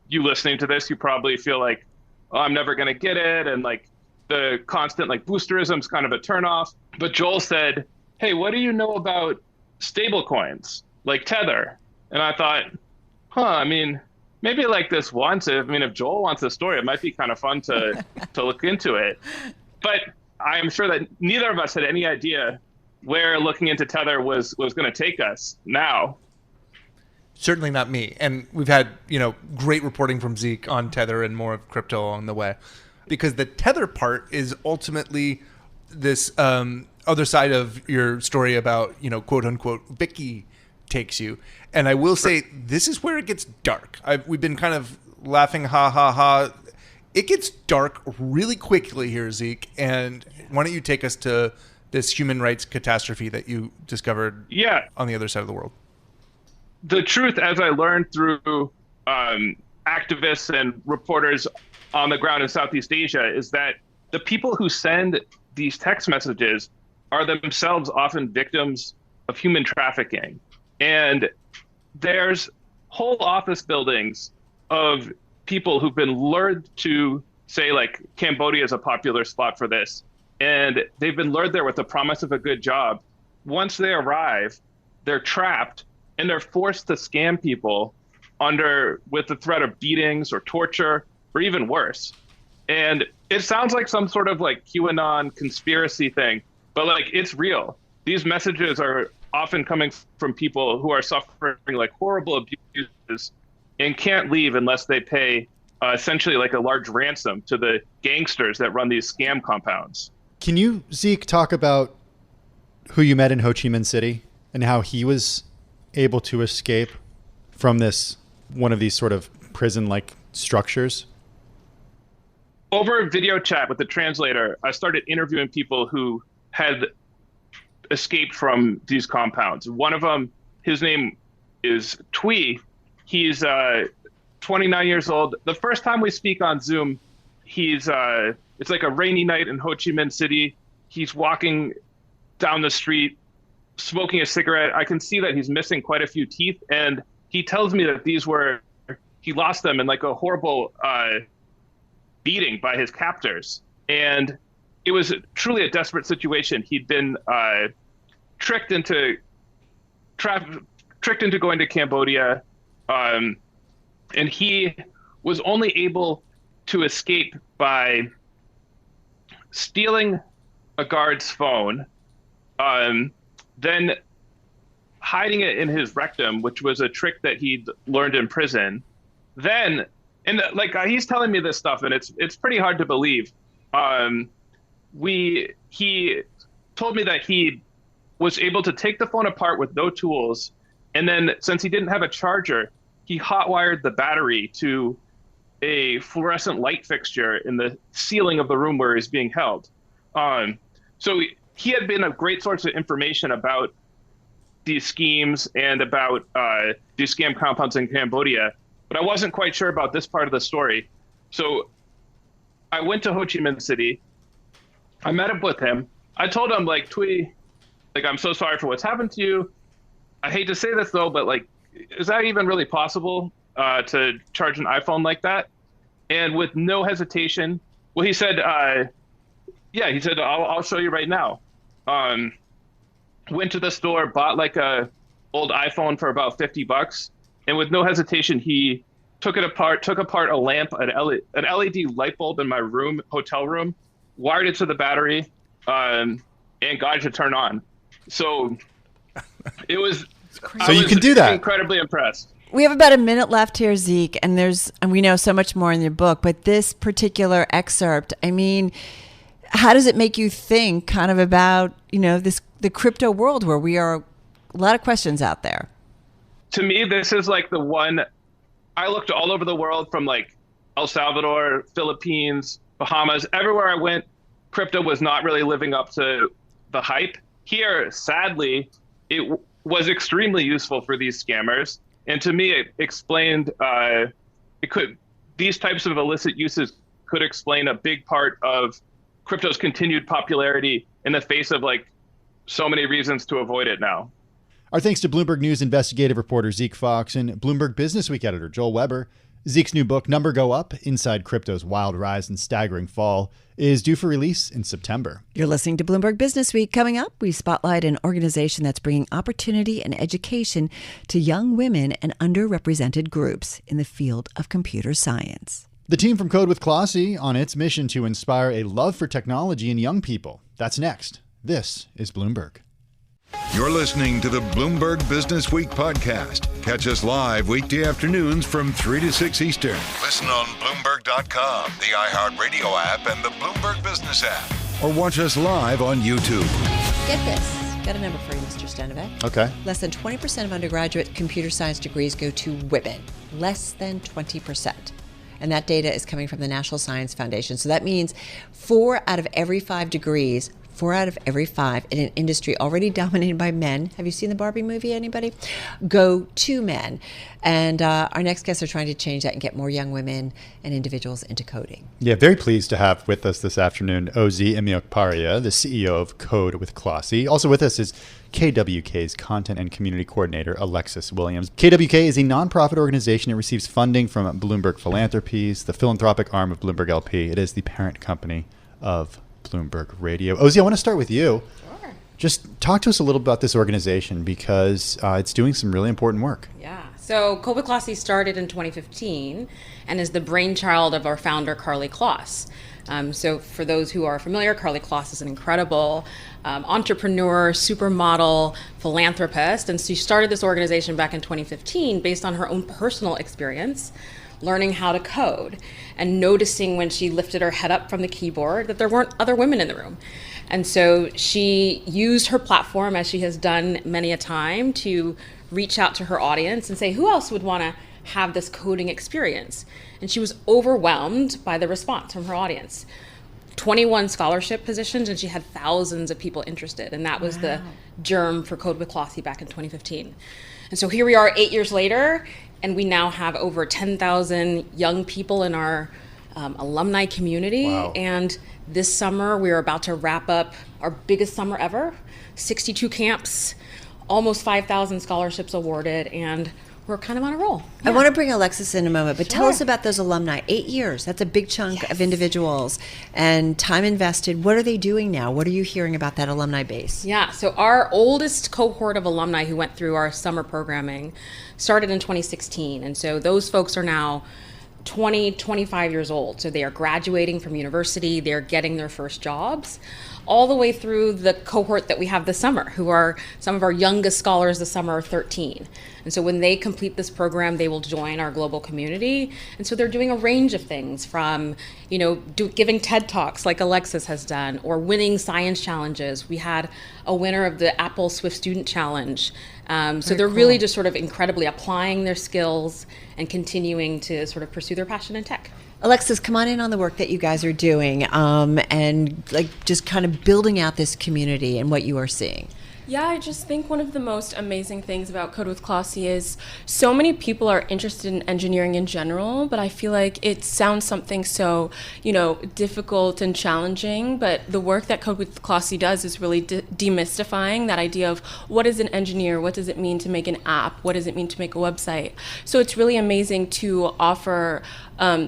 you listening to this, you probably feel like, oh, I'm never going to get it. And like the constant like boosterism is kind of a turnoff. But Joel said, hey, what do you know about stable coins like Tether? And I thought, I mean, maybe like this once. If Joel wants a story, it might be kind of fun to look into it. But I'm sure that neither of us had any idea where looking into Tether was going to take us now. Certainly not me. And we've had, great reporting from Zeke on Tether and more of crypto along the way. Because the Tether part is ultimately this other side of your story about, quote unquote, Vicky takes you. And I will say, this is where it gets dark. We've been kind of laughing, ha, ha, ha. It gets dark really quickly here, Zeke. And why don't you take us to this human rights catastrophe that you discovered on the other side of the world? The truth, as I learned through activists and reporters on the ground in Southeast Asia, is that the people who send these text messages are themselves often victims of human trafficking. And there's whole office buildings of people who've been lured to, say, like Cambodia is a popular spot for this. And they've been lured there with the promise of a good job. Once they arrive, they're trapped and they're forced to scam people with the threat of beatings or torture or even worse. And it sounds like some sort of like QAnon conspiracy thing, but like it's real. These messages are often coming from people who are suffering like horrible abuses and can't leave unless they pay essentially like a large ransom to the gangsters that run these scam compounds. Can you, Zeke, talk about who you met in Ho Chi Minh City and how he was able to escape from one of these sort of prison-like structures? Over a video chat with the translator, I started interviewing people who had escaped from these compounds. One of them, his name is Thuy. He's 29 years old. The first time we speak on Zoom, it's like a rainy night in Ho Chi Minh City. He's walking down the street, smoking a cigarette. I can see that he's missing quite a few teeth. And he tells me that he lost them in like a horrible beating by his captors. And it was truly a desperate situation. He'd been tricked into going to Cambodia. And he was only able to escape by stealing a guard's phone, then hiding it in his rectum, which was a trick that he'd learned in prison. Then, and like he's telling me this stuff, and it's pretty hard to believe. He told me that he was able to take the phone apart with no tools, and then since he didn't have a charger, he hotwired the battery to a fluorescent light fixture in the ceiling of the room where he's being held. So he had been a great source of information about these schemes and about these scam compounds in Cambodia, but I wasn't quite sure about this part of the story. So I went to Ho Chi Minh City. I met up with him. I told him, like, Thuy, like, I'm so sorry for what's happened to you. I hate to say this, though, but, like, is that even really possible to charge an iPhone like that? And with no hesitation, well, he said, he said, I'll show you right now. Went to the store, bought like a old iPhone for about $50. And with no hesitation, he took apart a lamp, an LED light bulb in my hotel room, wired it to the battery, and got it to turn on. So it was. So you can do that. Incredibly impressed. We have about a minute left here, Zeke, and we know so much more in your book, but this particular excerpt, I mean, how does it make you think kind of about, the crypto world where we are a lot of questions out there? to me, this is like the one. I looked all over the world, from like El Salvador, Philippines, Bahamas, everywhere I went, crypto was not really living up to the hype. Here, sadly, it was extremely useful for these scammers. And to me, it explained, these types of illicit uses could explain a big part of crypto's continued popularity in the face of like so many reasons to avoid it now. Our thanks to Bloomberg News investigative reporter Zeke Fox and Bloomberg Businessweek editor Joel Weber. Zeke's new book, Number Go Up, Inside Crypto's Wild Rise and Staggering Fall, is due for release in September. You're listening to Bloomberg Businessweek. Coming up, we spotlight an organization that's bringing opportunity and education to young women and underrepresented groups in the field of computer science. The team from Code with Klossy on its mission to inspire a love for technology in young people. That's next. This is Bloomberg. You're listening to the Bloomberg Business Week podcast. Catch us live weekday afternoons from 3 to 6 Eastern. Listen on Bloomberg.com, the iHeartRadio app, and the Bloomberg Business App. Or watch us live on YouTube. Get this. Got a number for you, Mr. Stenovec. Okay. Less than 20% of undergraduate computer science degrees go to women. Less than 20%. And that data is coming from the National Science Foundation. So that means 4 out of every 5 degrees, 4 out of every 5 in an industry already dominated by men. Have you seen the Barbie movie, anybody? Go to men. And our next guests are trying to change that and get more young women and individuals into coding. Yeah, very pleased to have with us this afternoon Ozi Emiokparia, the CEO of Code with Klossy. Also with us is KWK's Content and Community Coordinator, Alexis Williams. KWK is a nonprofit organization that receives funding from Bloomberg Philanthropies, the philanthropic arm of Bloomberg LP. It is the parent company of Bloomberg Radio. Ozi, I want to start with you. Sure. Just talk to us a little about this organization because it's doing some really important work. Yeah. So Code with Klossy started in 2015 and is the brainchild of our founder, Carly Kloss. So for those who are familiar, Carly Kloss is an incredible entrepreneur, supermodel, philanthropist. And she started this organization back in 2015 based on her own personal experience, learning how to code and noticing when she lifted her head up from the keyboard that there weren't other women in the room. And so she used her platform, as she has done many a time, to reach out to her audience and say, who else would want to have this coding experience? And she was overwhelmed by the response from her audience. 21 scholarship positions, and she had thousands of people interested. And that was the germ for Code with Klossy back in 2015. And so here we are 8 years later, and we now have over 10,000 young people in our alumni community. Wow. And this summer, we're about to wrap up our biggest summer ever, 62 camps, almost 5,000 scholarships awarded, and we're kind of on a roll. I want to bring Alexis in a moment, but tell us about those alumni. 8 years, that's a big chunk of individuals and time invested. What are they doing now? What are you hearing about that alumni base? Yeah, so our oldest cohort of alumni who went through our summer programming started in 2016. And so those folks are now 20, 25 years old. So they are graduating from university, they're getting their first jobs, all the way through the cohort that we have this summer, who are some of our youngest scholars this summer are 13. And so when they complete this program, they will join our global community. And so they're doing a range of things from, giving TED Talks like Alexis has done, or winning science challenges. We had a winner of the Apple Swift Student Challenge. So they're really just sort of incredibly applying their skills and continuing to sort of pursue their passion in tech. Alexis, come on in on the work that you guys are doing and just kind of building out this community and what you are seeing. Yeah, I just think one of the most amazing things about Code with Klossy is so many people are interested in engineering in general, but I feel like it sounds something so, difficult and challenging. But the work that Code with Klossy does is really demystifying that idea of what is an engineer, what does it mean to make an app, what does it mean to make a website. So it's really amazing to offer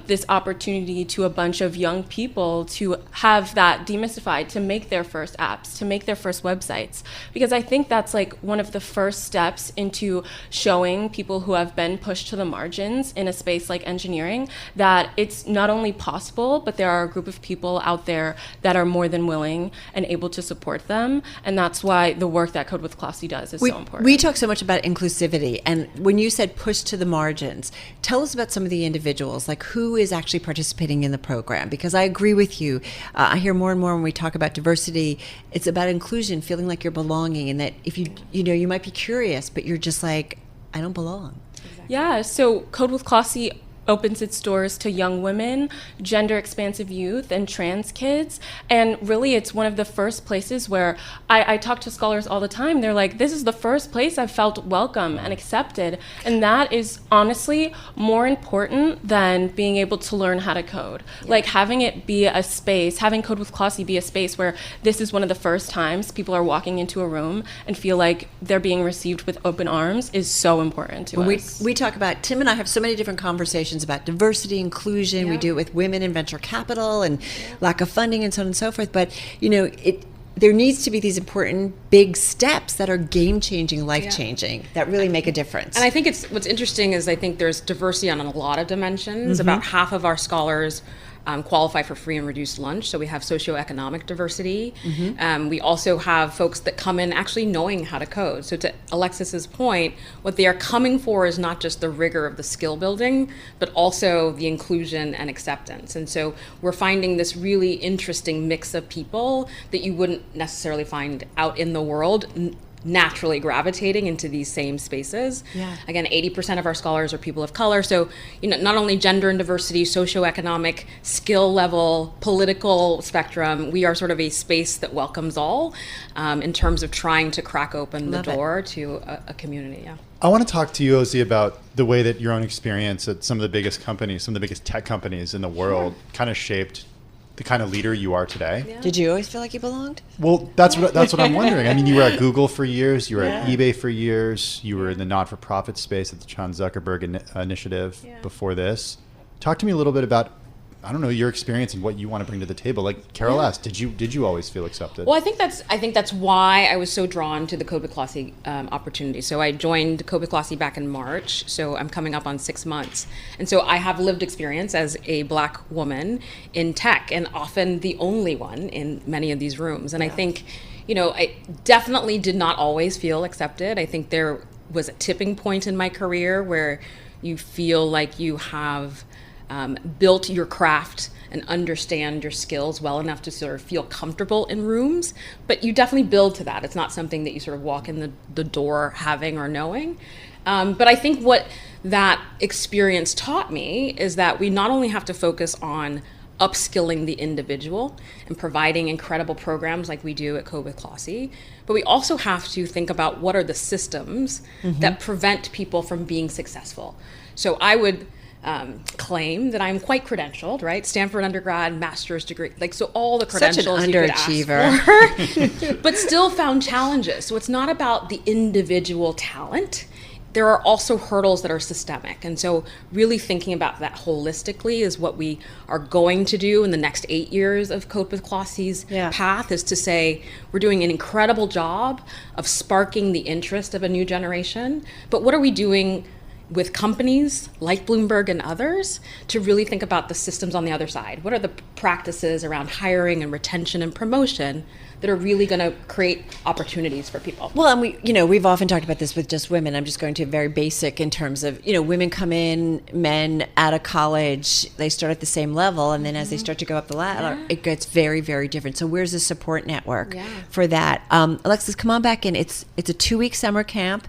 this opportunity to a bunch of young people to have that demystified, to make their first apps, to make their first websites. Because I think that's like one of the first steps into showing people who have been pushed to the margins in a space like engineering that it's not only possible, but there are a group of people out there that are more than willing and able to support them. And that's why the work that Code with Klossy does is so important. We talk so much about inclusivity. And when you said push to the margins, tell us about some of the individuals, like who is actually participating in the program? Because I agree with you. I hear more and more when we talk about diversity, it's about inclusion, feeling like you're belonging, and that if you might be curious, but you're just like, I don't belong. Yeah, so Code with Klossy opens its doors to young women, gender expansive youth, and trans kids. And really, it's one of the first places where I talk to scholars all the time. They're like, this is the first place I've felt welcome and accepted. And that is honestly more important than being able to learn how to code. Yeah. Like having it be a space, having Code with Klossy be a space where this is one of the first times people are walking into a room and feel like they're being received with open arms is so important to us. We talk about, Tim and I have so many different conversations about diversity, inclusion. We do it with women in venture capital and lack of funding and so on and so forth. But, there needs to be these important big steps that are game-changing, life-changing, that really make a difference. And I think what's interesting is I think there's diversity on a lot of dimensions. About half of our scholars qualify for free and reduced lunch, so we have socioeconomic diversity. We also have folks that come in actually knowing how to code. So to Alexis's point, what they are coming for is not just the rigor of the skill building, but also the inclusion and acceptance. And so we're finding this really interesting mix of people that you wouldn't necessarily find out in the world, naturally gravitating into these same spaces. Again, 80% of our scholars are people of color. So, not only gender and diversity, socioeconomic, skill level, political spectrum, we are sort of a space that welcomes all in terms of trying to crack open the door to a community. I want to talk to you, Ozzy, about the way that your own experience at some of the biggest companies, some of the biggest tech companies in the world kind of shaped the kind of leader you are today. Did you always feel like you belonged? Well, that's what I'm wondering. I mean, you were at Google for years, you were at eBay for years, you were in the not-for-profit space at the Chan Zuckerberg initiative before this. Talk to me a little bit about, I don't know, your experience and what you want to bring to the table. Like Carol asked, did you always feel accepted? Well, I think that's why I was so drawn to the Code with Klossy opportunity. So I joined Code with Klossy back in March, so I'm coming up on 6 months. And so I have lived experience as a Black woman in tech, and often the only one in many of these rooms. And I think, I definitely did not always feel accepted. I think there was a tipping point in my career where you feel like you have built your craft and understand your skills well enough to sort of feel comfortable in rooms, but you definitely build to that. It's not something that you sort of walk in the door having or knowing. But I think what that experience taught me is that we not only have to focus on upskilling the individual and providing incredible programs like we do at Code with Klossy, but we also have to think about what are the systems that prevent people from being successful. So I would claim that I'm quite credentialed, right? Stanford undergrad, master's degree, so all the credentials Such an you underachiever. could ask for, but still found challenges. So it's not about the individual talent. There are also hurdles that are systemic. And so really thinking about that holistically is what we are going to do in the next 8 years of Code with Klossy's path, is to say we're doing an incredible job of sparking the interest of a new generation, but what are we doing with companies like Bloomberg and others to really think about the systems on the other side? What are the practices around hiring and retention and promotion that are really going to create opportunities for people? Well, and we've often talked about this with just women. I'm just going to very basic in terms of, women come in, men out of college, they start at the same level, and then as they start to go up the ladder, it gets very, very different. So where's the support network for that? Alexis, come on back in. It's a 2-week summer camp.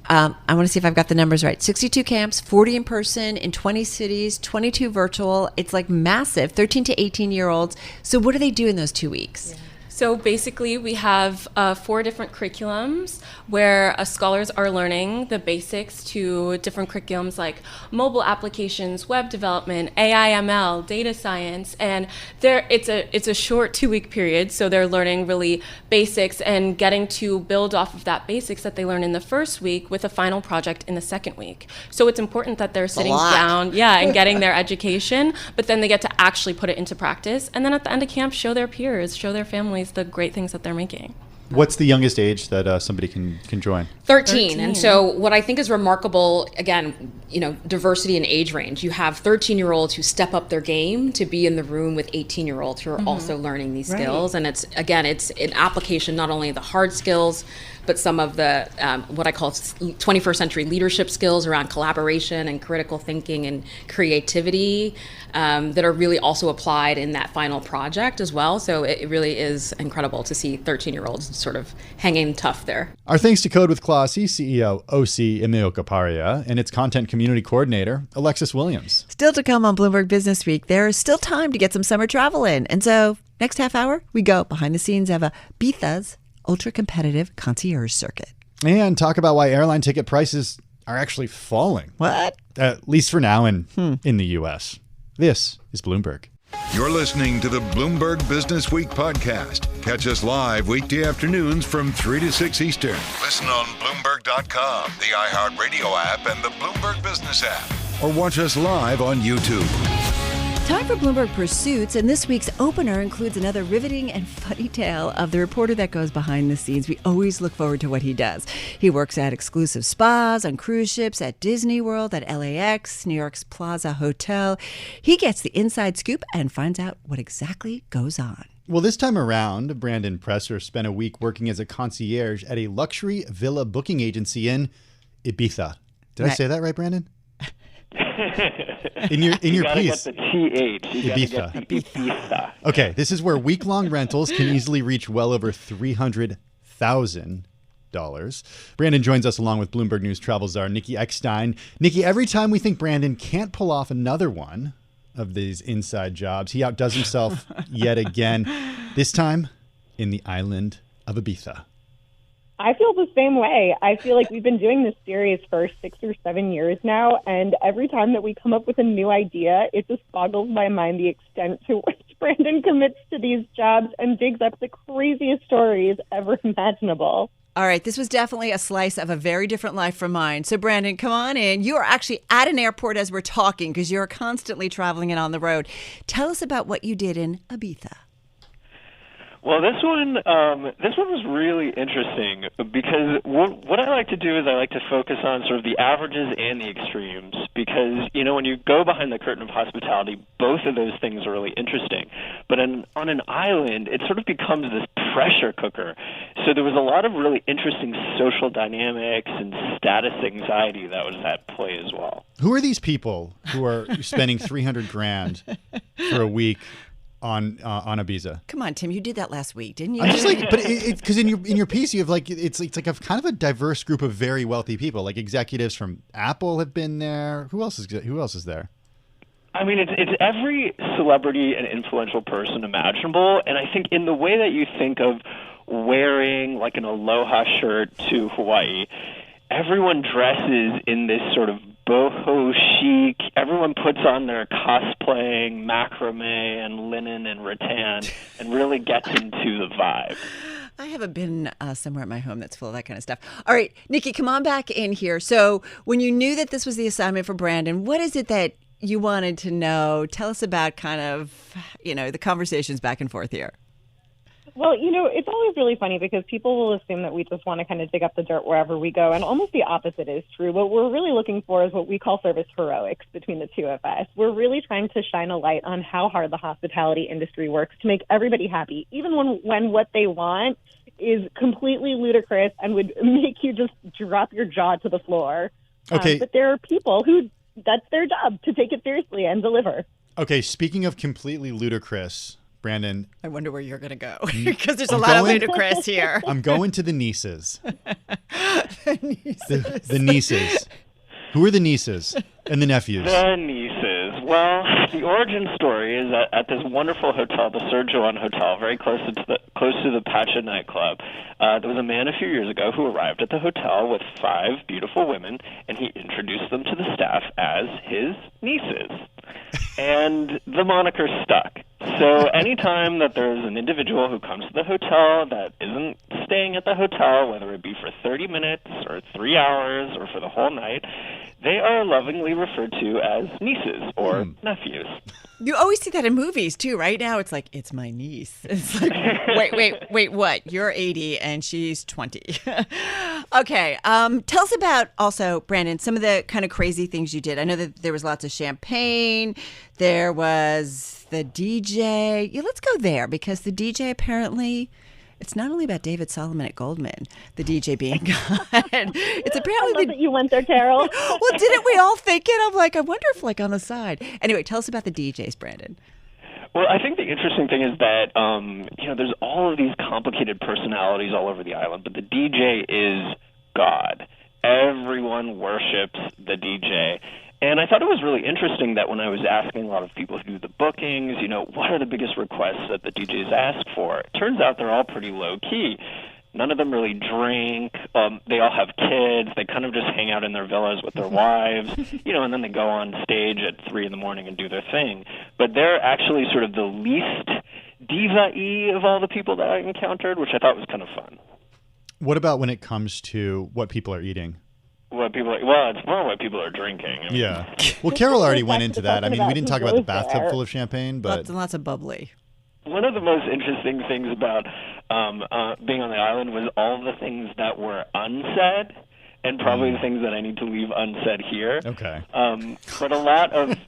I want to see if I've got the numbers right. 62 camps, 40 in person in 20 cities, 22 virtual. It's like massive, 13 to 18-year-olds. So what do they do in those 2 weeks? So basically, we have 4 different curriculums where scholars are learning the basics to different curriculums like mobile applications, web development, AI, ML, data science, and it's a short 2-week period. So they're learning really basics and getting to build off of that basics that they learn in the first week with a final project in the second week. So it's important that they're sitting down, and getting their education, but then they get to actually put it into practice. And then at the end of camp, show their peers, show their families the great things that they're making. What's the youngest age that somebody can join? 13. And so what I think is remarkable, again, diversity in age range. You have 13-year-olds who step up their game to be in the room with 18-year-olds who are also learning these skills. And it's an application, not only of the hard skills, but some of the what I call 21st century leadership skills around collaboration and critical thinking and creativity that are really also applied in that final project as well. So it really is incredible to see 13-year-olds sort of hanging tough there. Our thanks to Code with Klossy, CEO OC Emil Kaparia, and its content community coordinator, Alexis Williams. Still to come on Bloomberg Business Week, there is still time to get some summer travel in. And so next half hour, we go behind the scenes of Ibiza's ultra-competitive concierge circuit. And talk about why airline ticket prices are actually falling. What? At least for now in the U.S. This is Bloomberg. You're listening to the Bloomberg Business Week podcast. Catch us live weekday afternoons from 3 to 6 Eastern. Listen on Bloomberg.com, the iHeartRadio app, and the Bloomberg Business App. Or watch us live on YouTube. Time for Bloomberg Pursuits, and this week's opener includes another riveting and funny tale of the reporter that goes behind the scenes. We always look forward to what he does. He works at exclusive spas, on cruise ships, at Disney World, at LAX, New York's Plaza Hotel. He gets the inside scoop and finds out what exactly goes on. Well, this time around, Brandon Presser spent a week working as a concierge at a luxury villa booking agency in Ibiza. Did I say that right, Brandon? In your piece, get the TH. You Ibiza. Get the Ibiza. Okay, this is where week-long rentals can easily reach well over $300,000. Brandon joins us along with Bloomberg News travel czar Nikki Eckstein. Nikki, every time we think Brandon can't pull off another one of these inside jobs, he outdoes himself yet again. This time in the island of Ibiza. I feel the same way. I feel like we've been doing this series for 6 or 7 years now, and every time that we come up with a new idea, it just boggles my mind the extent to which Brandon commits to these jobs and digs up the craziest stories ever imaginable. All right, this was definitely a slice of a very different life from mine. So, Brandon, come on in. You are actually at an airport as we're talking because you're constantly traveling and on the road. Tell us about what you did in Ibiza. Well, this one was really interesting because what I like to do is I like to focus on sort of the averages and the extremes because, when you go behind the curtain of hospitality, both of those things are really interesting. But on an island, it sort of becomes this pressure cooker. So there was a lot of really interesting social dynamics and status anxiety that was at play as well. Who are these people who are spending $300,000 for a week on Ibiza? Come on, Tim, you did that last week, didn't you? I'm just like, but because in your piece you have it's like a kind of a diverse group of very wealthy people, like executives from Apple have been there. Who else is there? I mean, it's every celebrity and influential person imaginable, and I think in the way that you think of wearing like an aloha shirt to Hawaii, everyone dresses in this sort of boho chic. Everyone puts on their cosplaying macrame and linen and rattan and really gets into the vibe. I haven't been somewhere at my home that's full of that kind of stuff. All right, Nikki, come on back in here. So when you knew that this was the assignment for Brandon, what is it that you wanted to know? Tell us about kind of, the conversations back and forth here. Well, it's always really funny because people will assume that we just want to kind of dig up the dirt wherever we go, and almost the opposite is true. What we're really looking for is what we call service heroics between the two of us. We're really trying to shine a light on how hard the hospitality industry works to make everybody happy, even when what they want is completely ludicrous and would make you just drop your jaw to the floor. Okay. But there are people who that's their job, to take it seriously and deliver. Okay, speaking of completely ludicrous, Brandon, I wonder where you're going to go because there's a lot of ludicrous here. I'm going to the nieces. The nieces. Who are the nieces and the nephews? The nieces. Well, the origin story is that at this wonderful hotel, the Sir Joan Hotel, very close to the Pacha nightclub, there was a man a few years ago who arrived at the hotel with 5 beautiful women, and he introduced them to the staff as his nieces. And the moniker stuck. So anytime that there's an individual who comes to the hotel that isn't staying at the hotel, whether it be for 30 minutes or 3 hours or for the whole night, they are lovingly referred to as nieces or nephews. You always see that in movies, too. Right now, it's like, it's my niece. It's like, wait, what? You're 80 and she's 20. Okay. Tell us about also, Brandon, some of the kind of crazy things you did. I know that there was lots of champagne. There was the DJ. Yeah, let's go there because the DJ apparently... It's not only about David Solomon at Goldman, the DJ being gone. It's apparently I love that you went there, Carol. Well, didn't we all think it? I'm like, I wonder if on the side. Anyway, tell us about the DJs, Brandon. Well, I think the interesting thing is that, there's all of these complicated personalities all over the island, but the DJ is God. Everyone worships the DJ. And I thought it was really interesting that when I was asking a lot of people who do the bookings, what are the biggest requests that the DJs ask for? It turns out they're all pretty low-key. None of them really drink. They all have kids. They kind of just hang out in their villas with their wives, and then they go on stage at 3 a.m. and do their thing. But they're actually sort of the least diva-y of all the people that I encountered, which I thought was kind of fun. What about when it comes to what people are eating? It's more what people are drinking. Yeah. Well, Carol already went into that. I mean, we didn't talk about the bathtub full of champagne, but lots and lots of bubbly. One of the most interesting things about being on the island was all the things that were unsaid, and probably the things that I need to leave unsaid here. Okay. But a lot of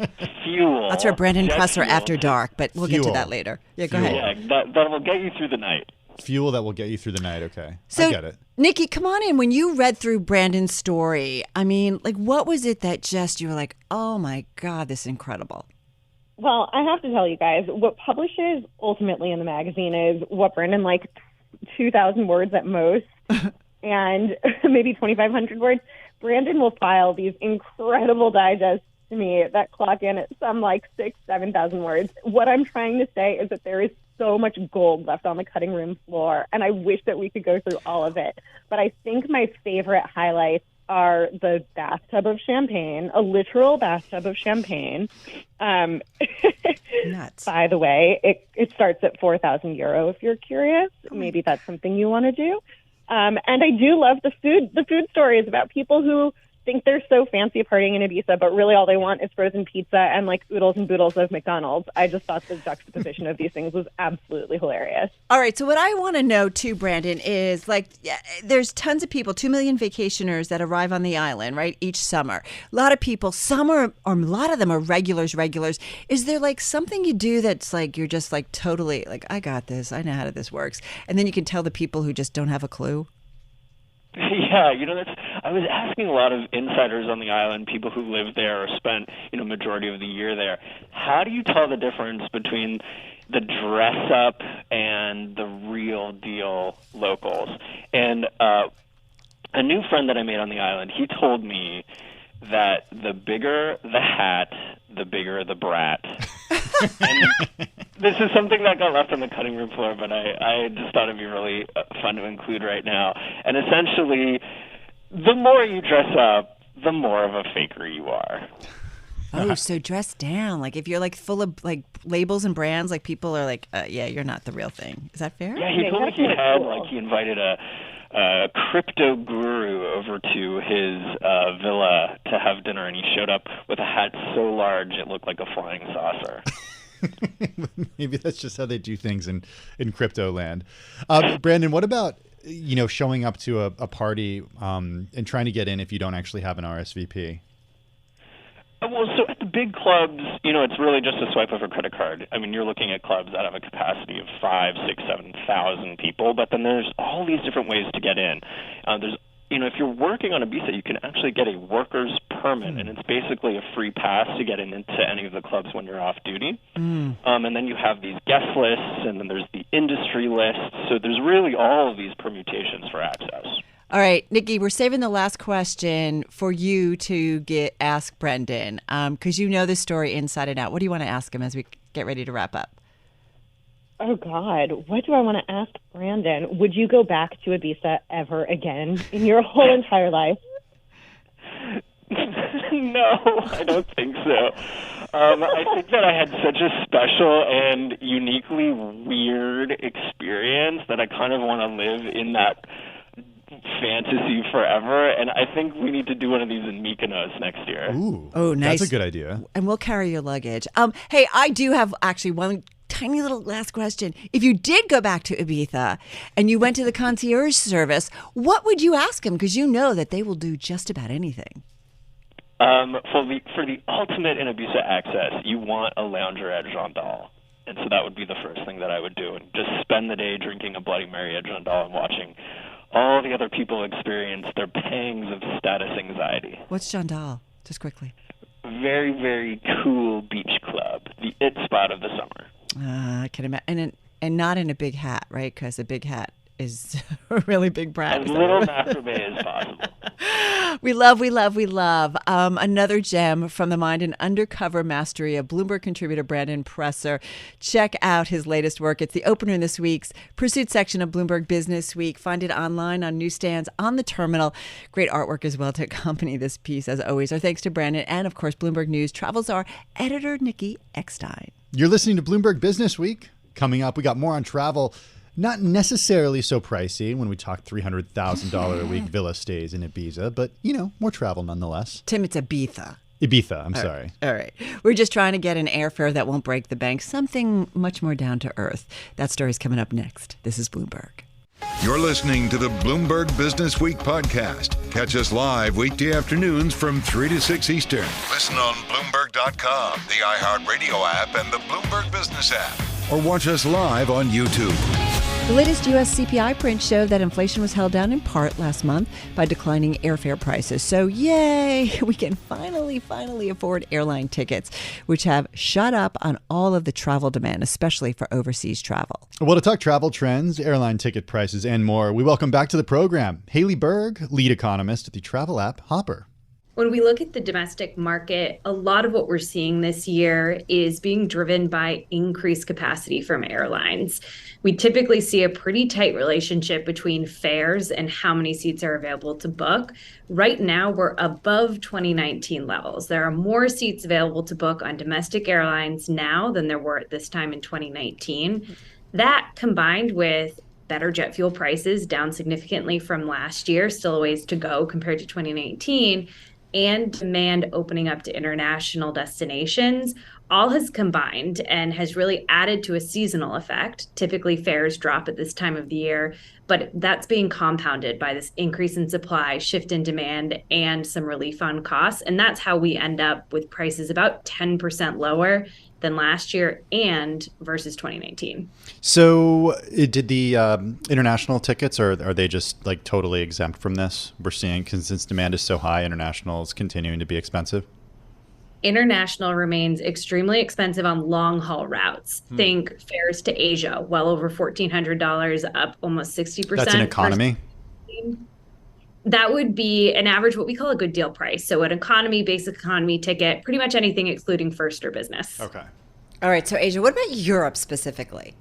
fuel. That's our Brandon Presser After Dark, but we'll get to that later. Yeah, go ahead. Yeah, that will get you through the night. Fuel that will get you through the night. Okay. So, I get it. Nikki, come on in. When you read through Brandon's story, I mean, what was it that you were like, oh my God, this is incredible? Well, I have to tell you guys, what publishes ultimately in the magazine is what Brandon liked, 2,000 words at most, and maybe 2,500 words. Brandon will file these incredible digests to me that clock in at some 7,000 words. What I'm trying to say is that there is so much gold left on the cutting room floor, and I wish that we could go through all of it. But I think my favorite highlights are the bathtub of champagne, a literal bathtub of champagne. Nuts. By the way, it starts at €4,000 if you're curious. Maybe that's something you want to do. And I do love the food stories about people who think they're so fancy partying in Ibiza, but really all they want is frozen pizza and oodles and boodles of McDonald's. I just thought the juxtaposition of these things was absolutely hilarious. All right, so what I want to know too, Brandon, is there's tons of people, 2 million vacationers that arrive on the island, right, each summer. A lot of people, or a lot of them are regulars. Is there something you do that's you're just totally I got this, I know how this works, and then you can tell the people who just don't have a clue? Yeah, I was asking a lot of insiders on the island, people who live there or spent, majority of the year there. How do you tell the difference between the dress up and the real deal locals? And a new friend that I made on the island, he told me that the bigger the hat, the bigger the brat. And this is something that got left on the cutting room floor, but I just thought it'd be really fun to include right now. And essentially, the more you dress up, the more of a faker you are. Oh, so dress down. If you're full of labels and brands, people are yeah, you're not the real thing. Is that fair? Yeah, he told me he invited a crypto guru over to his villa to have dinner, and he showed up with a hat so large it looked like a flying saucer. Maybe that's just how they do things in crypto land. Brandon, what about showing up to a party and trying to get in if you don't actually have an RSVP? Well, so at the big clubs, it's really just a swipe of a credit card. I mean, you're looking at clubs that have a capacity of 5,000, 6,000, 7,000 people, but then there's all these different ways to get in. There's if you're working on Ibiza, you can actually get a worker's permit, and it's basically a free pass to get into any of the clubs when you're off duty. And then you have these guest lists, and then there's the industry list. So there's really all of these permutations for access. All right, Nikki, we're saving the last question for you to ask Brendan, because you know this story inside and out. What do you want to ask him as we get ready to wrap up? Oh, God. What do I want to ask Brandon? Would you go back to Ibiza ever again in your whole entire life? No, I don't think so. I think that I had such a special and uniquely weird experience that I kind of want to live in that fantasy forever, and I think we need to do one of these in Mykonos next year. Ooh, oh, nice. That's a good idea. And we'll carry your luggage. Hey, I do have actually one tiny little last question. If you did go back to Ibiza and you went to the concierge service, what would you ask them? Because you know that they will do just about anything. For the ultimate in Ibiza access, you want a lounger at Jandal. And so that would be the first thing that I would do, and just spend the day drinking a Bloody Mary at Jandal and watching all the other people experience their pangs of status anxiety. What's Jandal? Just quickly. Very, very cool beach club. The it spot of the summer. I can imagine, and not in a big hat, right? Because a big hat is a really big brand. As little macrame as possible. We love. Another gem from the mind and undercover mastery of Bloomberg contributor Brandon Presser. Check out his latest work. It's the opener in this week's Pursuit section of Bloomberg Businessweek. Find it online on newsstands, on the terminal. Great artwork as well to accompany this piece, as always. Our thanks to Brandon and, of course, Bloomberg News travel czar editor Nikki Eckstein. You're listening to Bloomberg Businessweek. Coming up, we got more on travel. Not necessarily so pricey when we talk $300,000 a week villa stays in Ibiza, but, more travel nonetheless. Tim, it's Ibiza. Ibiza, I'm sorry. All right. We're just trying to get an airfare that won't break the bank, something much more down to earth. That story's coming up next. This is Bloomberg. You're listening to the Bloomberg Business Week podcast. Catch us live weekday afternoons from 3 to 6 Eastern. Listen on Bloomberg.com, the iHeartRadio app, and the Bloomberg Business App. Or watch us live on YouTube. The latest U.S. CPI print showed that inflation was held down in part last month by declining airfare prices. So yay, we can finally afford airline tickets, which have shot up on all of the travel demand, especially for overseas travel. Well, to talk travel trends, airline ticket prices, and more, we welcome back to the program Haley Berg, lead economist at the travel app Hopper. When we look at the domestic market, a lot of what we're seeing this year is being driven by increased capacity from airlines. We typically see a pretty tight relationship between fares and how many seats are available to book. Right now, we're above 2019 levels. There are more seats available to book on domestic airlines now than there were at this time in 2019. That combined with better jet fuel prices, down significantly from last year, still a ways to go compared to 2019, and demand opening up to international destinations, all has combined and has really added to a seasonal effect. Typically, fares drop at this time of the year, but that's being compounded by this increase in supply, shift in demand, and some relief on costs. And that's how we end up with prices about 10% lower than last year and versus 2019. So did the international tickets, or are they just like totally exempt from this? We're seeing, because since demand is so high, international is continuing to be expensive. International remains extremely expensive on long haul routes. Think fares to Asia, well over $1,400, up almost 60%. That's an economy? That would be an average, what we call a good deal price. So an economy, basic economy ticket, pretty much anything excluding first or business. Okay. All right. So Asia, what about Europe specifically?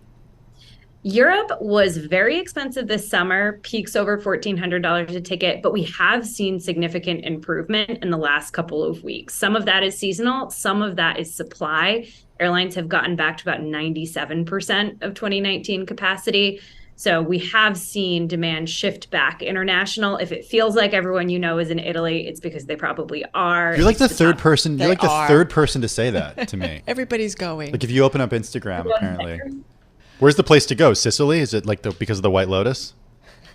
Europe was very expensive this summer, peaks over $1,400 a ticket, but we have seen significant improvement in the last couple of weeks. Some of that is seasonal, some of that is supply. Airlines have gotten back to about 97% of 2019 capacity. So we have seen demand shift back international. If it feels like everyone is in Italy, it's because they probably are. You're like the third person. You're like the third person to say that to me. Everybody's going. Like if you open up Instagram, apparently. Where's the place to go? Sicily? Is it like because of the White Lotus?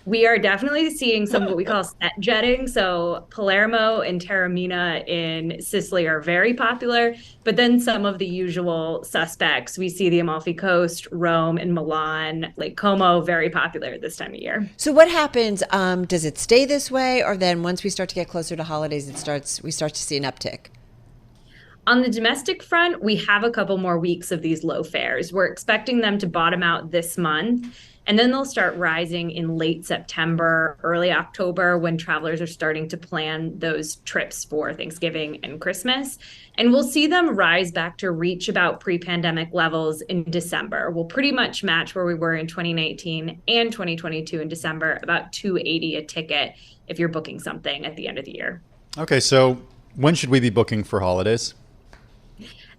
We are definitely seeing some what we call set jetting. So Palermo and Taormina in Sicily are very popular, but then some of the usual suspects. We see the Amalfi Coast, Rome, and Milan, Lake Como, very popular this time of year. So what happens? Does it stay this way, or then once we start to get closer to holidays, we start to see an uptick? On the domestic front, we have a couple more weeks of these low fares. We're expecting them to bottom out this month, and then they'll start rising in late September, early October, when travelers are starting to plan those trips for Thanksgiving and Christmas. And we'll see them rise back to reach about pre-pandemic levels in December. We'll pretty much match where we were in 2019 and 2022 in December, about $280 a ticket if you're booking something at the end of the year. Okay, so when should we be booking for holidays?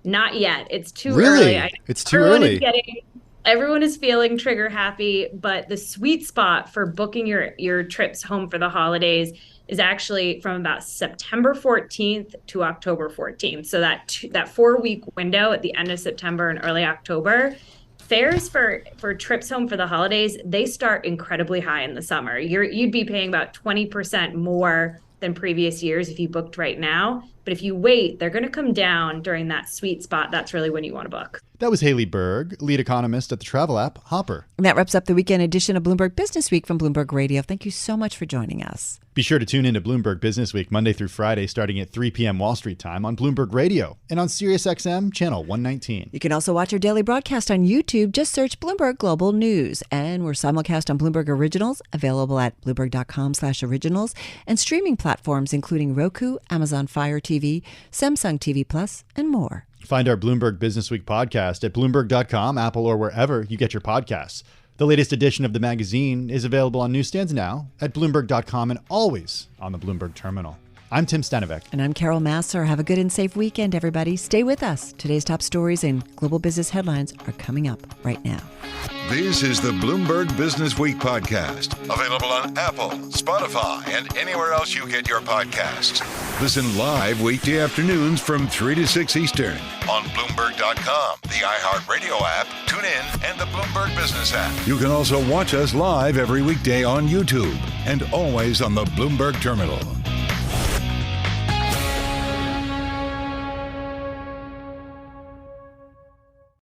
Not yet. It's too really? early. It's too early. Everyone is feeling trigger happy, but the sweet spot for booking your trips home for the holidays is actually from about September 14th to October 14th. So that 4-week window at the end of September and early October. Fares for trips home for the holidays, they start incredibly high in the summer. You'd be paying about 20% more than previous years if you booked right now. But if you wait, they're going to come down during that sweet spot. That's really when you want to book. That was Haley Berg, lead economist at the travel app Hopper. And that wraps up the weekend edition of Bloomberg Businessweek from Bloomberg Radio. Thank you so much for joining us. Be sure to tune in to Bloomberg Businessweek Monday through Friday starting at 3 p.m. Wall Street time on Bloomberg Radio and on Sirius XM channel 119. You can also watch our daily broadcast on YouTube. Just search Bloomberg Global News. And we're simulcast on Bloomberg Originals, available at Bloomberg.com/originals, and streaming platforms including Roku, Amazon Fire TV, Samsung TV Plus, and more. Find our Bloomberg Businessweek podcast at Bloomberg.com, Apple, or wherever you get your podcasts. The latest edition of the magazine is available on newsstands now at Bloomberg.com and always on the Bloomberg terminal. I'm Tim Stenovec. And I'm Carol Massar. Have a good and safe weekend, everybody. Stay with us. Today's top stories and global business headlines are coming up right now. This is the Bloomberg Business Week podcast, available on Apple, Spotify, and anywhere else you get your podcasts. Listen live weekday afternoons from 3 to 6 Eastern on Bloomberg.com, the iHeartRadio app, TuneIn, and the Bloomberg Business App. You can also watch us live every weekday on YouTube and always on the Bloomberg terminal.